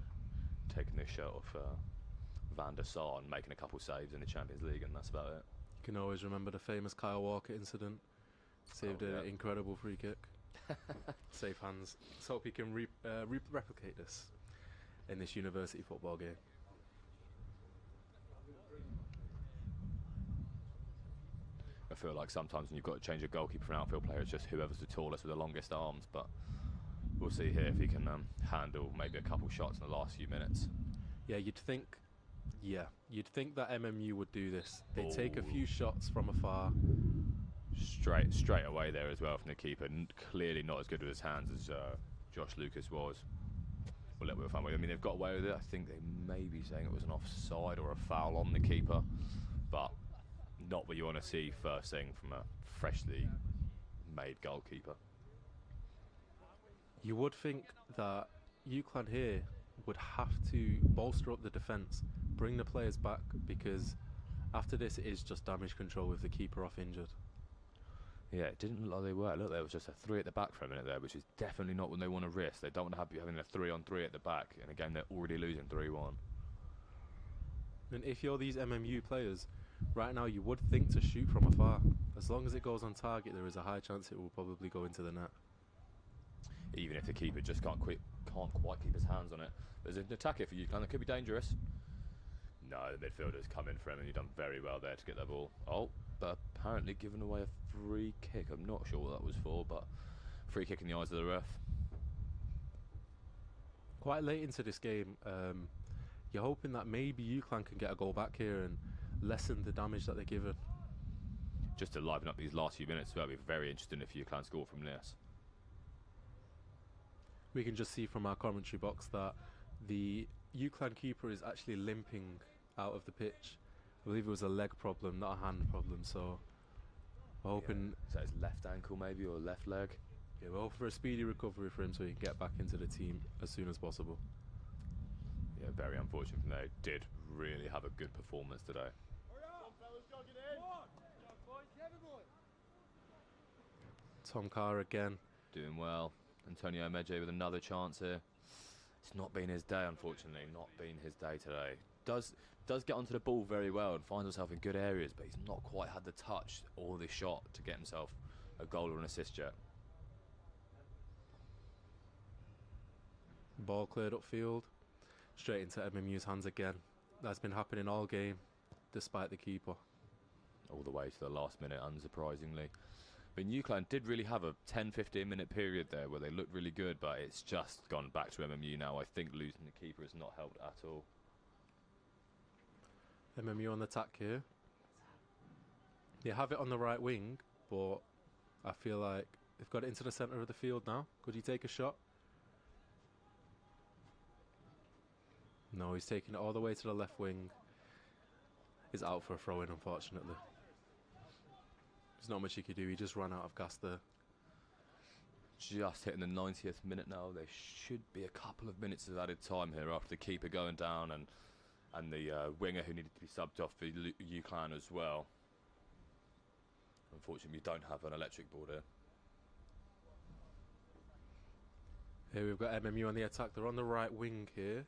the shirt off Van der Sar and making a couple saves in the Champions League, and that's about it. You can always remember the famous Kyle Walker incident. Saved an incredible free kick. Safe hands. Let's hope he can replicate this in this university football game. I feel like sometimes when you've got to change a goalkeeper for an outfield player, it's just whoever's the tallest with the longest arms, but we'll see here if he can handle maybe a couple shots in the last few minutes. Yeah, you'd think that MMU would do this. They take a few shots from afar. Straight away there as well from the keeper. Clearly not as good with his hands as Josh Lucas was. A little bit of fun with it. I mean, they've got away with it. I think they may be saying it was an offside or a foul on the keeper, but not what you want to see first thing from a freshly made goalkeeper. You would think that Uclan here would have to bolster up the defence, bring the players back, because after this it is just damage control with the keeper off injured. Yeah, it didn't look like they were. Look, there was just a 3 at the back for a minute there, which is definitely not what they want to risk. They don't want to have you having a 3-on-3 at the back in a game they're already losing 3-1. And if you're these MMU players, right now you would think to shoot from afar. As long as it goes on target, there is a high chance it will probably go into the net. Even if the keeper just can't quite keep his hands on it. There's an attack here for Uclan that could be dangerous. No, the midfielder's come in for him and he's done very well there to get that ball. Oh, but apparently given away a free kick. I'm not sure what that was for, but free kick in the eyes of the ref. Quite late into this game, you're hoping that maybe Uclan can get a goal back here and lessen the damage that they're given. Just to liven up these last few minutes, it'll be very interesting if Uclan score from this. We can just see from our commentary box that the Uclan keeper is actually limping out of the pitch. I believe it was a leg problem, not a hand problem, so we're hoping... Yeah. Is that his left ankle maybe, or left leg? Yeah, we're hoping for a speedy recovery for him so he can get back into the team as soon as possible. Yeah, very unfortunate from there. Did really have a good performance today. Tom Carr again. Doing well. Antonio Meje with another chance here. It's not been his day, unfortunately. Not been his day today. Does get onto the ball very well and finds himself in good areas, but he's not quite had the touch or the shot to get himself a goal or an assist yet. Ball cleared upfield. Straight into MMU's hands again. That's been happening all game, despite the keeper. All the way to the last minute, unsurprisingly. I mean, Uclan did really have a 10-15 minute period there where they looked really good, but it's just gone back to MMU now. I think losing the keeper has not helped at all. MMU on the attack here. They have it on the right wing, but I feel like they've got it into the centre of the field now. Could he take a shot? No, he's taking it all the way to the left wing. He's out for a throw-in, unfortunately. There's not much he could do. He just ran out of gas there. Just hitting the 90th minute now. There should be a couple of minutes of added time here after the keeper going down and the winger who needed to be subbed off for Uclan as well. Unfortunately, we don't have an electric board here. Here we've got MMU on the attack. They're on the right wing here.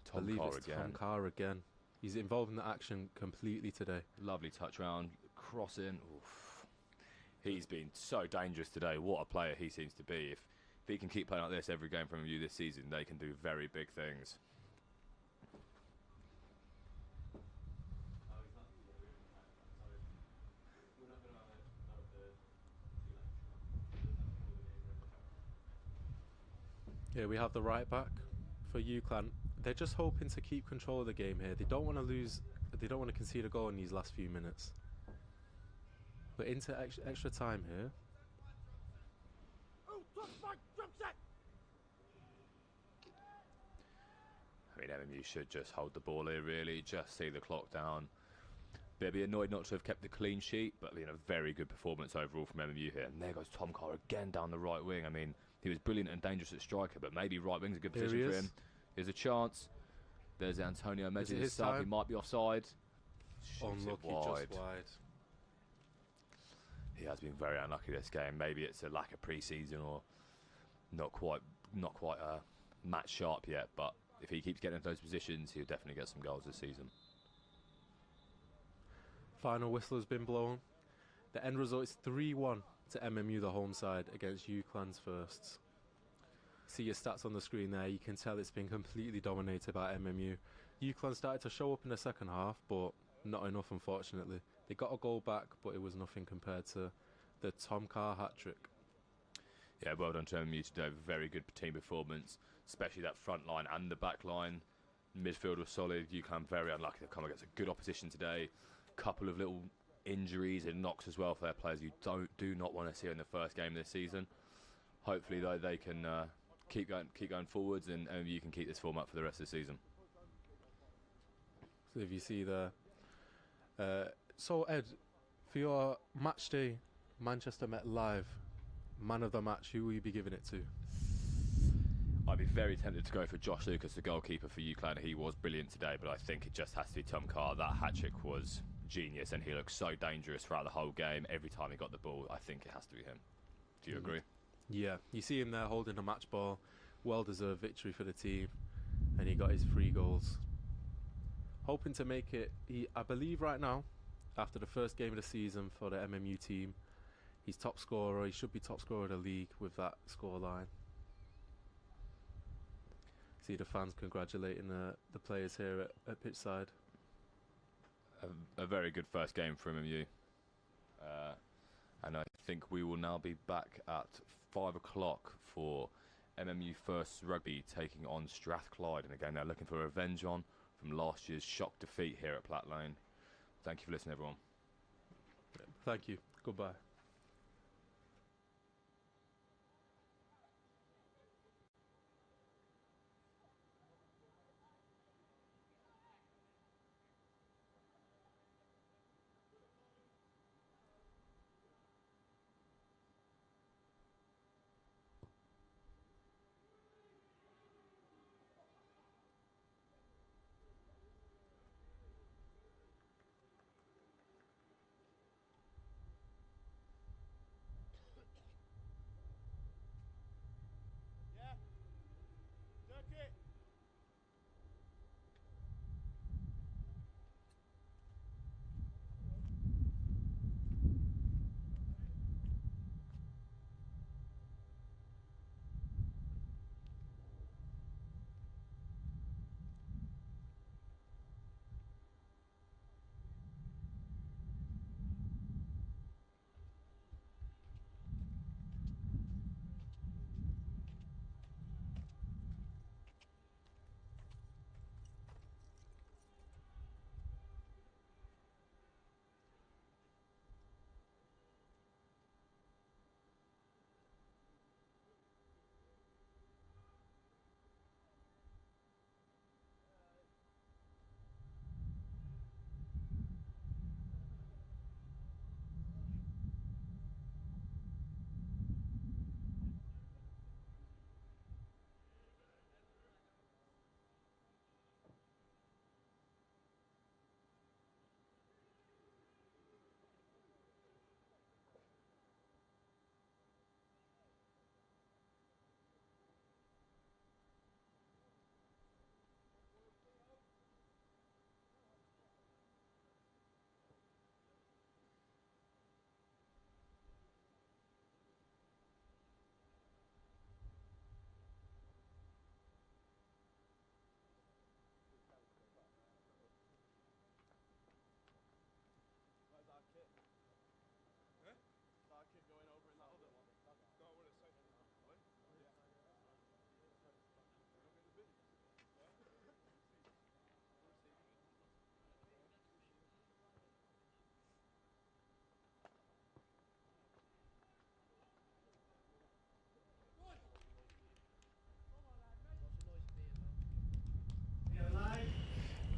Tom Carr again. Tom Carr again. He's involved in the action completely today. Lovely touch round, crossing. Oof. He's been so dangerous today. What a player he seems to be. If he can keep playing like this every game from MMU this season, they can do very big things. Here we have the right back for Uclan. They're just hoping to keep control of the game here. They don't want to lose. They don't want to concede a goal in these last few minutes. But into extra time here. I mean, MMU should just hold the ball here, really. Just see the clock down. They'll be annoyed not to have kept the clean sheet, but a very good performance overall from MMU here. And there goes Tom Carr again down the right wing. I mean, he was brilliant and dangerous at striker, but maybe right wing's a good position for him. Here's a chance. There's Antonio Mezzi himself. He might be offside. Unlucky, just wide. He has been very unlucky this game. Maybe it's a lack of pre-season or not quite match sharp yet. But if he keeps getting into those positions, he'll definitely get some goals this season. Final whistle has been blown. The end result is 3-1 to MMU, the home side, against Uclan's firsts. See your stats on the screen there. You can tell it's been completely dominated by MMU. Uclan started to show up in the second half, but not enough, unfortunately. They got a goal back, but it was nothing compared to the Tom Carr hat-trick. Yeah, well done to MMU today. Very good team performance, especially that front line and the back line. Midfield was solid. Uclan very unlucky. They've come against a good opposition today. Couple of little injuries and knocks as well for their players you do not want to see in the first game of this season. Hopefully, though, they can keep going forwards, and you can keep this form up for the rest of the season. So if you see there, so Ed, for your match day Manchester Met Live man of the match, who will you be giving it to? I'd be very tempted to go for Josh Lucas, the goalkeeper for Uclan. He was brilliant today, but I think it just has to be Tom Carr. That hat-trick was genius, and he looked so dangerous throughout the whole game. Every time he got the ball, I think it has to be him. Do you agree? Yeah, you see him there holding a match ball. Well-deserved victory for the team, and he got his 3 goals. Hoping to make it, I believe right now, after the first game of the season for the MMU team, he's top scorer. He should be top scorer of the league with that scoreline. See the fans congratulating the players here at pitchside. A very good first game for MMU. And I think we will now be back at 5 o'clock for MMU First Rugby taking on Strathclyde. And again, they're looking for revenge on from last year's shock defeat here at Platt Lane. Thank you for listening, everyone. Thank you. Goodbye.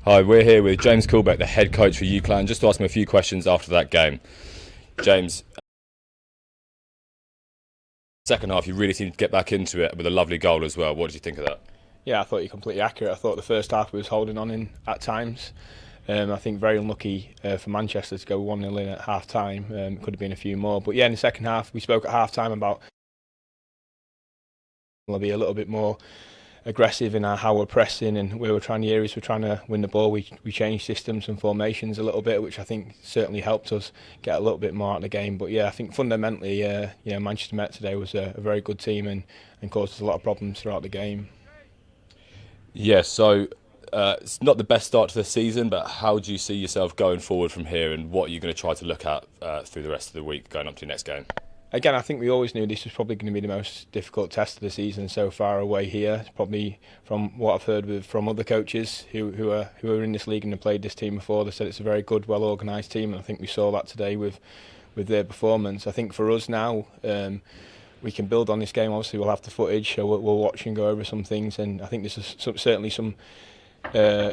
Hi, we're here with James Coolbeck, the head coach for Uclan, just to ask him a few questions after that game. James, second half you really seemed to get back into it with a lovely goal as well. What did you think of that? Yeah, I thought you're completely accurate. I thought the first half we was holding on in at times. I think very unlucky for Manchester to go 1-0 in at half time. Could have been a few more. But yeah, in the second half we spoke at half time about we'll be a little bit more aggressive in how we're pressing and where we're trying the areas we're trying to win the ball. We changed systems and formations a little bit, which I think certainly helped us get a little bit more out of the game. But yeah, I think fundamentally, Manchester Met today was a very good team and caused us a lot of problems throughout the game. Yeah, so it's not the best start to the season, but how do you see yourself going forward from here, and what are you going to try to look at through the rest of the week going up to your next game? Again, I think we always knew this was probably going to be the most difficult test of the season so far away here. It's probably from what I've heard from other coaches who are in this league and have played this team before. They said it's a very good, well organised team, and I think we saw that today with their performance. I think for us now, we can build on this game. Obviously, we'll have the footage, so we'll watch and go over some things, and I think this is certainly some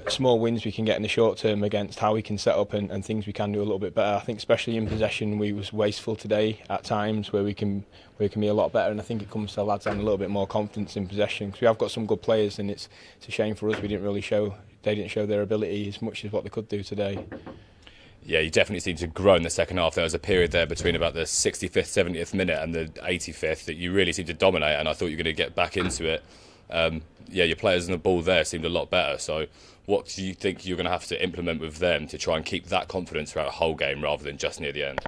small wins we can get in the short term against how we can set up and things we can do a little bit better. I think especially in possession we was wasteful today at times where we can be a lot better, and I think it comes to the lads having a little bit more confidence in possession, because we have got some good players, and it's a shame for us they didn't show their ability as much as what they could do today. Yeah, you definitely seem to grow in the second half. There was a period there between about the 65th, 70th minute and the 85th that you really seemed to dominate, and I thought you were going to get back into it. Your players on the ball there seemed a lot better. So what do you think you're going to have to implement with them to try and keep that confidence throughout the whole game rather than just near the end?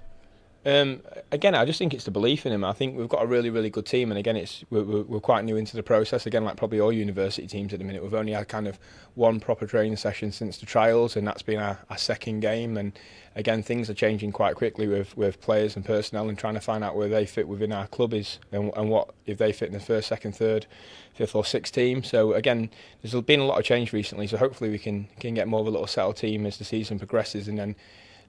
Again, I just think it's the belief in him. I think we've got a really, really good team, and again, we're quite new into the process. Again, like probably all university teams at the minute, we've only had kind of one proper training session since the trials, and that's been our second game. And again, things are changing quite quickly with players and personnel, and trying to find out where they fit within our club is, and what if they fit in the first, second, third, fifth or sixth team. So again, there's been a lot of change recently. So hopefully we can get more of a little settled team as the season progresses, and then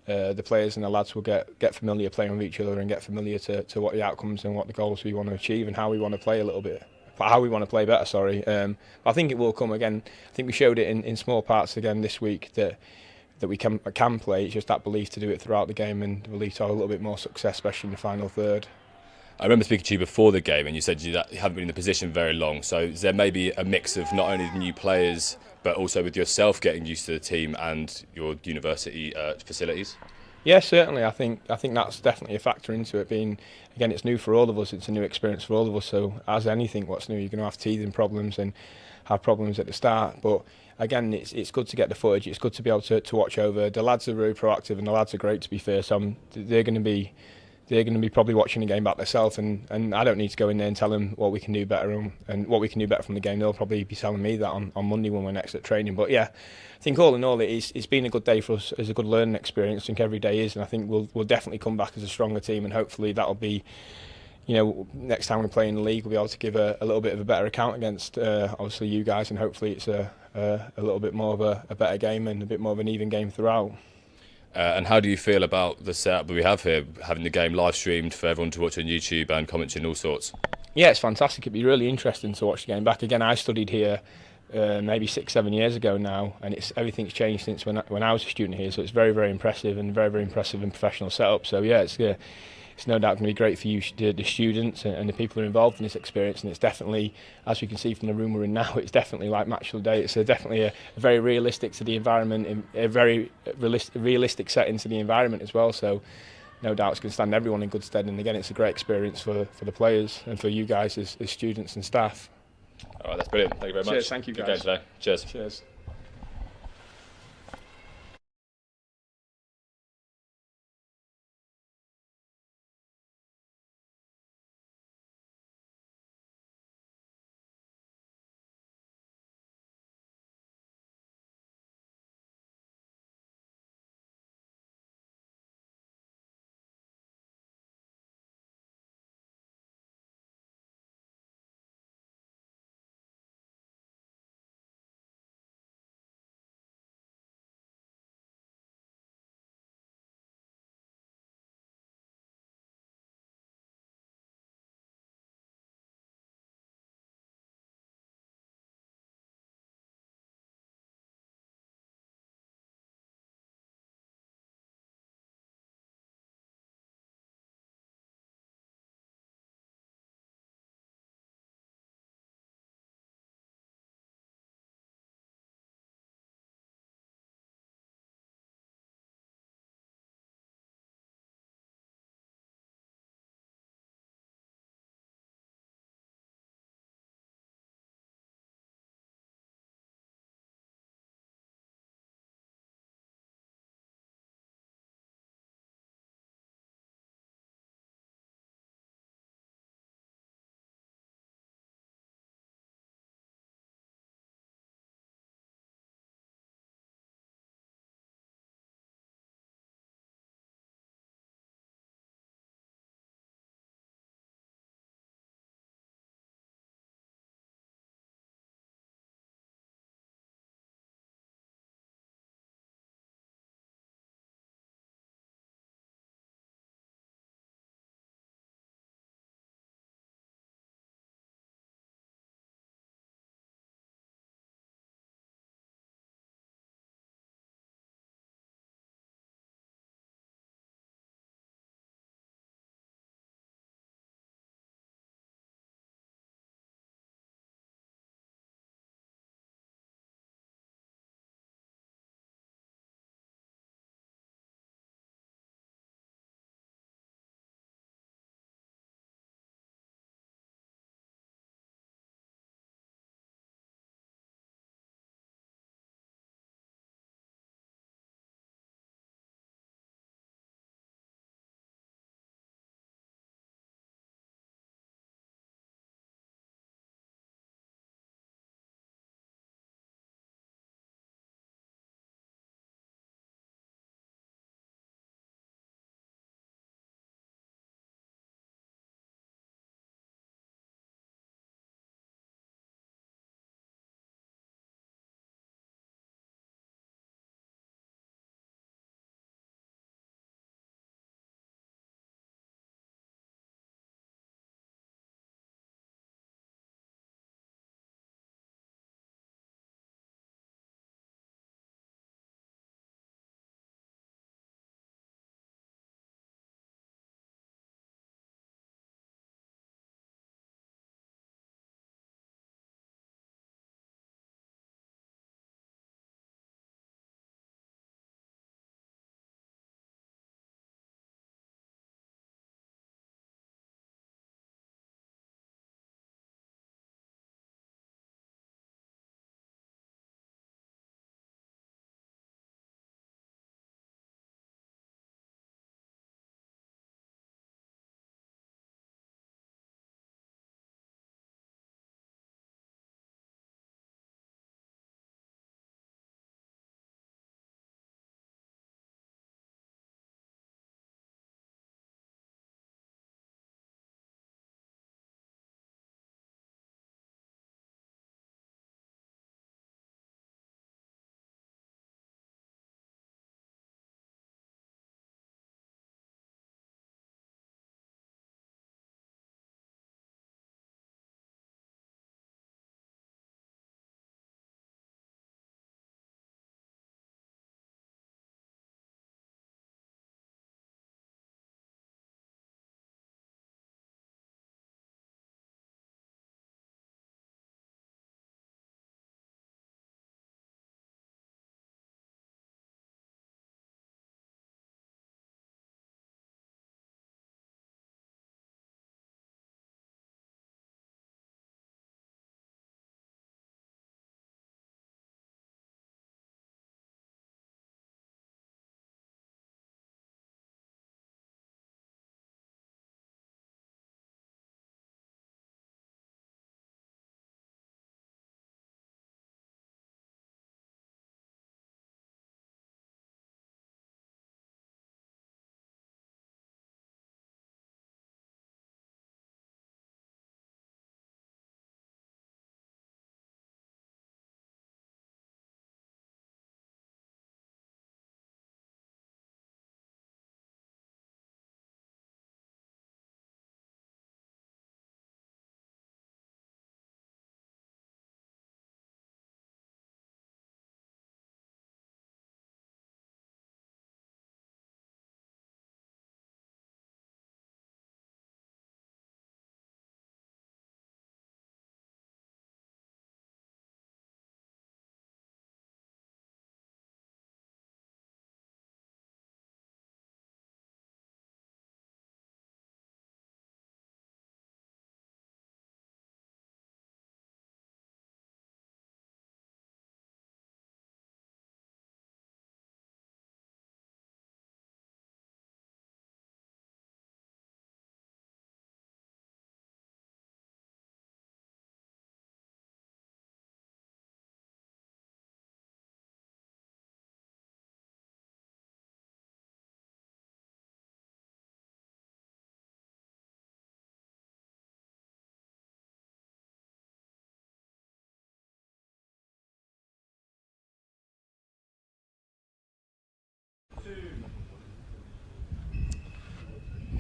the players and the lads will get familiar playing with each other and get familiar to what the outcomes and what the goals we want to achieve and how we want to play a little bit. How we want to play better, sorry. I think it will come again. I think we showed it in small parts again this week that we can play. It's just that belief to do it throughout the game and the belief to have a little bit more success, especially in the final third. I remember speaking to you before the game, and you said you haven't been in the position very long. So is there maybe a mix of not only the new players, but also with yourself getting used to the team and your university facilities? Yeah, certainly. I think that's definitely a factor into it. Being, again, it's new for all of us. It's a new experience for all of us. So as anything, what's new, you're going to have teething problems and have problems at the start. But again, it's good to get the footage. It's good to be able to watch over. The lads are very proactive, and the lads are great, to be fair. So they're going to be probably watching the game back themselves, and I don't need to go in there and tell them what we can do better and what we can do better from the game. They'll probably be telling me that on Monday when we're next at training. But yeah, I think all in all it's been a good day for us. It's a good learning experience. I think every day is, and I think we'll definitely come back as a stronger team, and hopefully that'll be, next time we play in the league we'll be able to give a little bit of a better account against obviously you guys, and hopefully it's a little bit more of a better game and a bit more of an even game throughout. And how do you feel about the setup that we have here, having the game live streamed for everyone to watch on YouTube and comments and all sorts? Yeah, it's fantastic. It'd be really interesting to watch the game back. Again, I studied here maybe 6-7 years ago now, and everything's changed since when I was a student here. So it's very, very impressive and very, very impressive and professional setup. So yeah, it's no doubt going to be great for you, the students and the people who are involved in this experience. And it's definitely, as we can see from the room we're in now, it's definitely like match of the day. It's definitely a very realistic to the environment, a very realistic setting to the environment as well. So no doubt it's going to stand everyone in good stead. And again, it's a great experience for the players and for you guys as students and staff. All right, that's brilliant. Thank you very much. Cheers, thank you guys. Good game today. Cheers. Cheers.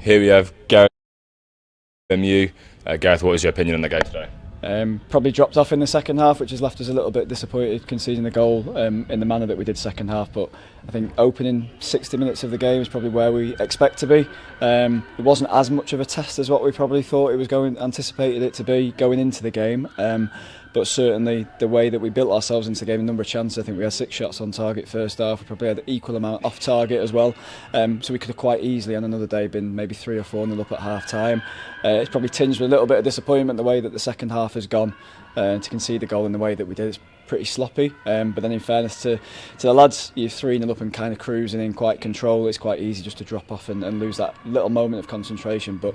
Here we have Gareth. Gareth, what was your opinion on the game today? Probably dropped off in the second half, which has left us a little bit disappointed conceding the goal in the manner that we did second half. But I think opening 60 minutes of the game is probably where we expect to be. It wasn't as much of a test as what we probably thought it was anticipated it to be going into the game. But certainly the way that we built ourselves into the game, a number of chances. I think we had 6 shots on target first half. We probably had an equal amount off target as well. So we could have quite easily on another day been maybe 3 or 4-0 up at half time. It's probably tinged with a little bit of disappointment the way that the second half has gone. To concede the goal in the way that we did, it's pretty sloppy. But then in fairness to the lads, you're 3-0 up and kind of cruising in quite control. It's quite easy just to drop off and lose that little moment of concentration. But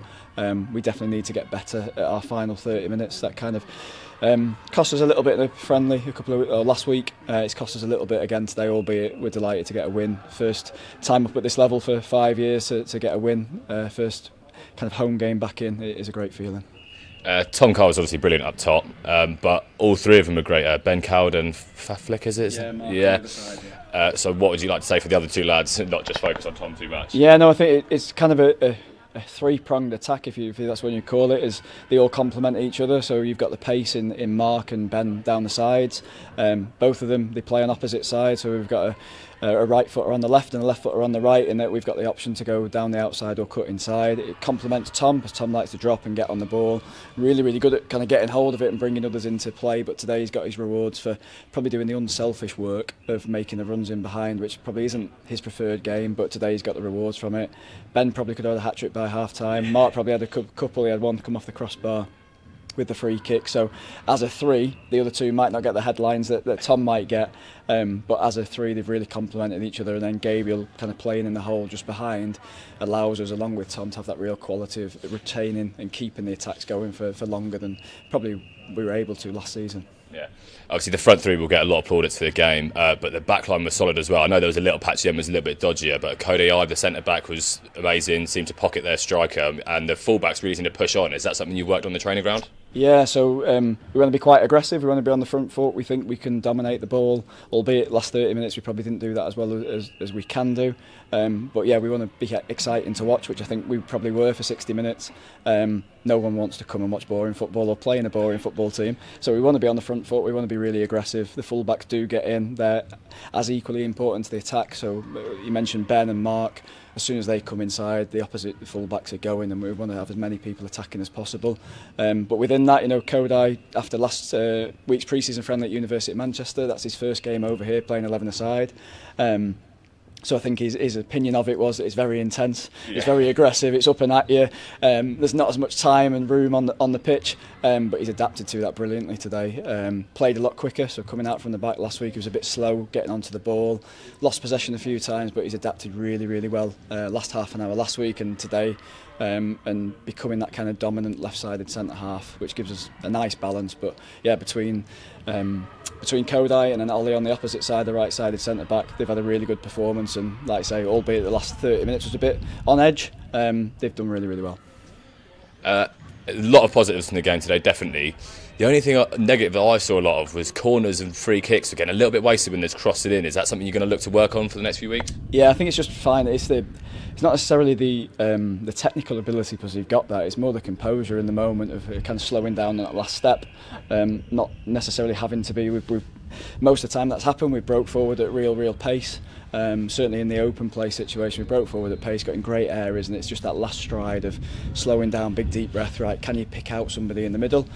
we definitely need to get better at our final 30 minutes. That kind of cost us a little bit in a friendly last week. It's cost us a little bit again today, albeit we're delighted to get a win. First time up at this level for 5 years to get a win. First kind of home game back in. It is a great feeling. Tom Carr was obviously brilliant up top, but all 3 of them are great. Ben Cowd and Faflick, is it? Yeah, Mark yeah. On the side, yeah. So what would you like to say for the other 2 lads, not just focus on Tom too much? Yeah, no, I think it's kind of a 3-pronged attack, if that's what you call it. Is they all complement each other. So you've got the pace in Mark and Ben down the sides. Both of them, they play on opposite sides. So we've got a right footer on the left and a left footer on the right, and that we've got the option to go down the outside or cut inside. It complements Tom, because Tom likes to drop and get on the ball. Really, really good at kind of getting hold of it and bringing others into play. But today he's got his rewards for probably doing the unselfish work of making the runs in behind, which probably isn't his preferred game, but today he's got the rewards from it. Ben probably could have had a hat-trick by half-time. Mark probably had a couple. He had one come off the crossbar with the free kick. So as a 3, the other 2 might not get the headlines that Tom might get, but as a 3 they've really complemented each other, and then Gabriel kind of playing in the hole just behind allows us, along with Tom, to have that real quality of retaining and keeping the attacks going for longer than probably we were able to last season. Yeah, obviously the front 3 will get a lot of plaudits for the game, but the back line was solid as well. I know there was a little patch, the end was a little bit dodgier, but Cody the centre back, was amazing, seemed to pocket their striker, and the full-backs really seemed to push on. Is that something you worked on the training ground? Yeah, so we want to be quite aggressive. We want to be on the front foot. We think we can dominate the ball, albeit last 30 minutes we probably didn't do that as well as we can do. But yeah, we want to be exciting to watch, which I think we probably were for 60 minutes. No one wants to come and watch boring football or play in a boring football team. So we want to be on the front foot. We want to be really aggressive. The full-backs do get in. They're as equally important to the attack. So you mentioned Ben and Mark. As soon as they come inside, the opposite full-backs are going, and we want to have as many people attacking as possible. But within that, Kodai, after last week's pre-season friendly at University of Manchester, that's his first game over here playing 11-a-side. So I think his opinion of it was that it's very intense, it's very aggressive, it's up and at you. There's not as much time and room on the pitch, but he's adapted to that brilliantly today. Played a lot quicker, so coming out from the back last week he was a bit slow getting onto the ball. Lost possession a few times, but he's adapted really, really well last half an hour last week and today. And becoming that kind of dominant left-sided centre half, which gives us a nice balance. But yeah, between Kodai and then Ollie on the opposite side, the right-sided centre back, they've had a really good performance. And like I say, albeit the last 30 minutes was a bit on edge, they've done really, really well. A lot of positives from the game today, definitely. The only thing negative that I saw a lot of was corners and free kicks. Again, a little bit wasted when there's crossed it in. Is that something you're going to look to work on for the next few weeks? Yeah, I think it's just fine. It's not necessarily the technical ability, because you've got that. It's more the composure in the moment of kind of slowing down that last step. Not necessarily having to be. We've most of the time that's happened. We broke forward at real pace. Certainly in the open play situation, we broke forward at pace, got in great areas, and it's just that last stride of slowing down, big deep breath, right, can you pick out somebody in the middle?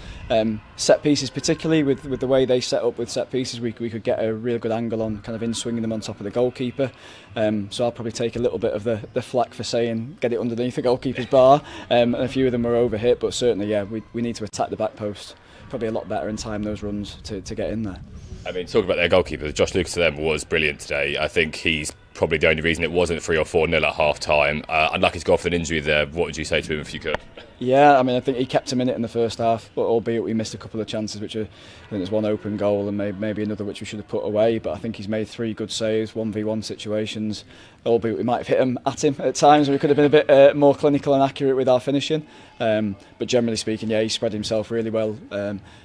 Set pieces, particularly with the way they set up with set pieces, we could get a real good angle on kind of in swinging them on top of the goalkeeper. So I'll probably take a little bit of the flack for saying get it underneath the goalkeeper's bar, and a few of them were overhit, but certainly yeah, we need to attack the back post probably a lot better and time those runs to get in there. I mean, talking about their goalkeeper, Josh Lucas to them was brilliant today. I think he's probably the only reason it wasn't 3 or 4-0 at half time. Unlucky to go off with an injury there. What would you say to him if you could? Yeah, I mean, I think he kept him in it in the first half, but albeit we missed a couple of chances, which I think there's one open goal and maybe another which we should have put away. But I think he's made 3 good saves, 1v1 situations. Albeit we might have hit him at times. We could have been a bit more clinical and accurate with our finishing. But generally speaking, yeah, he spread himself really well.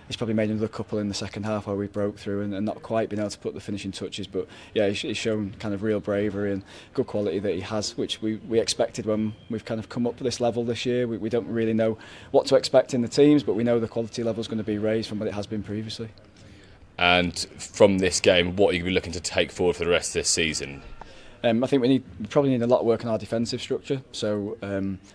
He's probably made another couple in the second half where we broke through and not quite been able to put the finishing touches. But yeah, he's shown kind of real bravery bravery and good quality that he has, which we expected when we've kind of come up to this level this year. We don't really know what to expect in the teams, but we know the quality level is going to be raised from what it has been previously. And from this game, what are you looking to take forward for the rest of this season? I think we probably need a lot of work on our defensive structure. So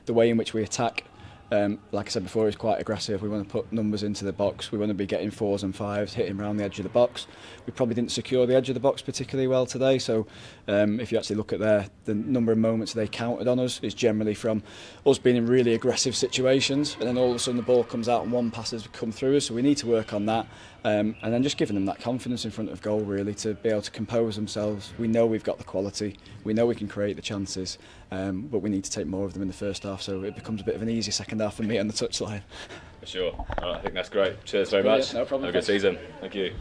the way in which we attack, like I said before, is quite aggressive. We want to put numbers into the box. We want to be getting 4s and 5s, hitting around the edge of the box. We probably didn't secure the edge of the box particularly well today. So if you actually look at the number of moments they counted on us is generally from us being in really aggressive situations, and then all of a sudden the ball comes out and one pass has come through us. So we need to work on that. And then just giving them that confidence in front of goal, really, to be able to compose themselves. We know we've got the quality, we know we can create the chances, but we need to take more of them in the first half, so it becomes a bit of an easy second half for me on the touchline. For sure. I think that's great. Cheers very much. No problem. Have a good season. Thank you.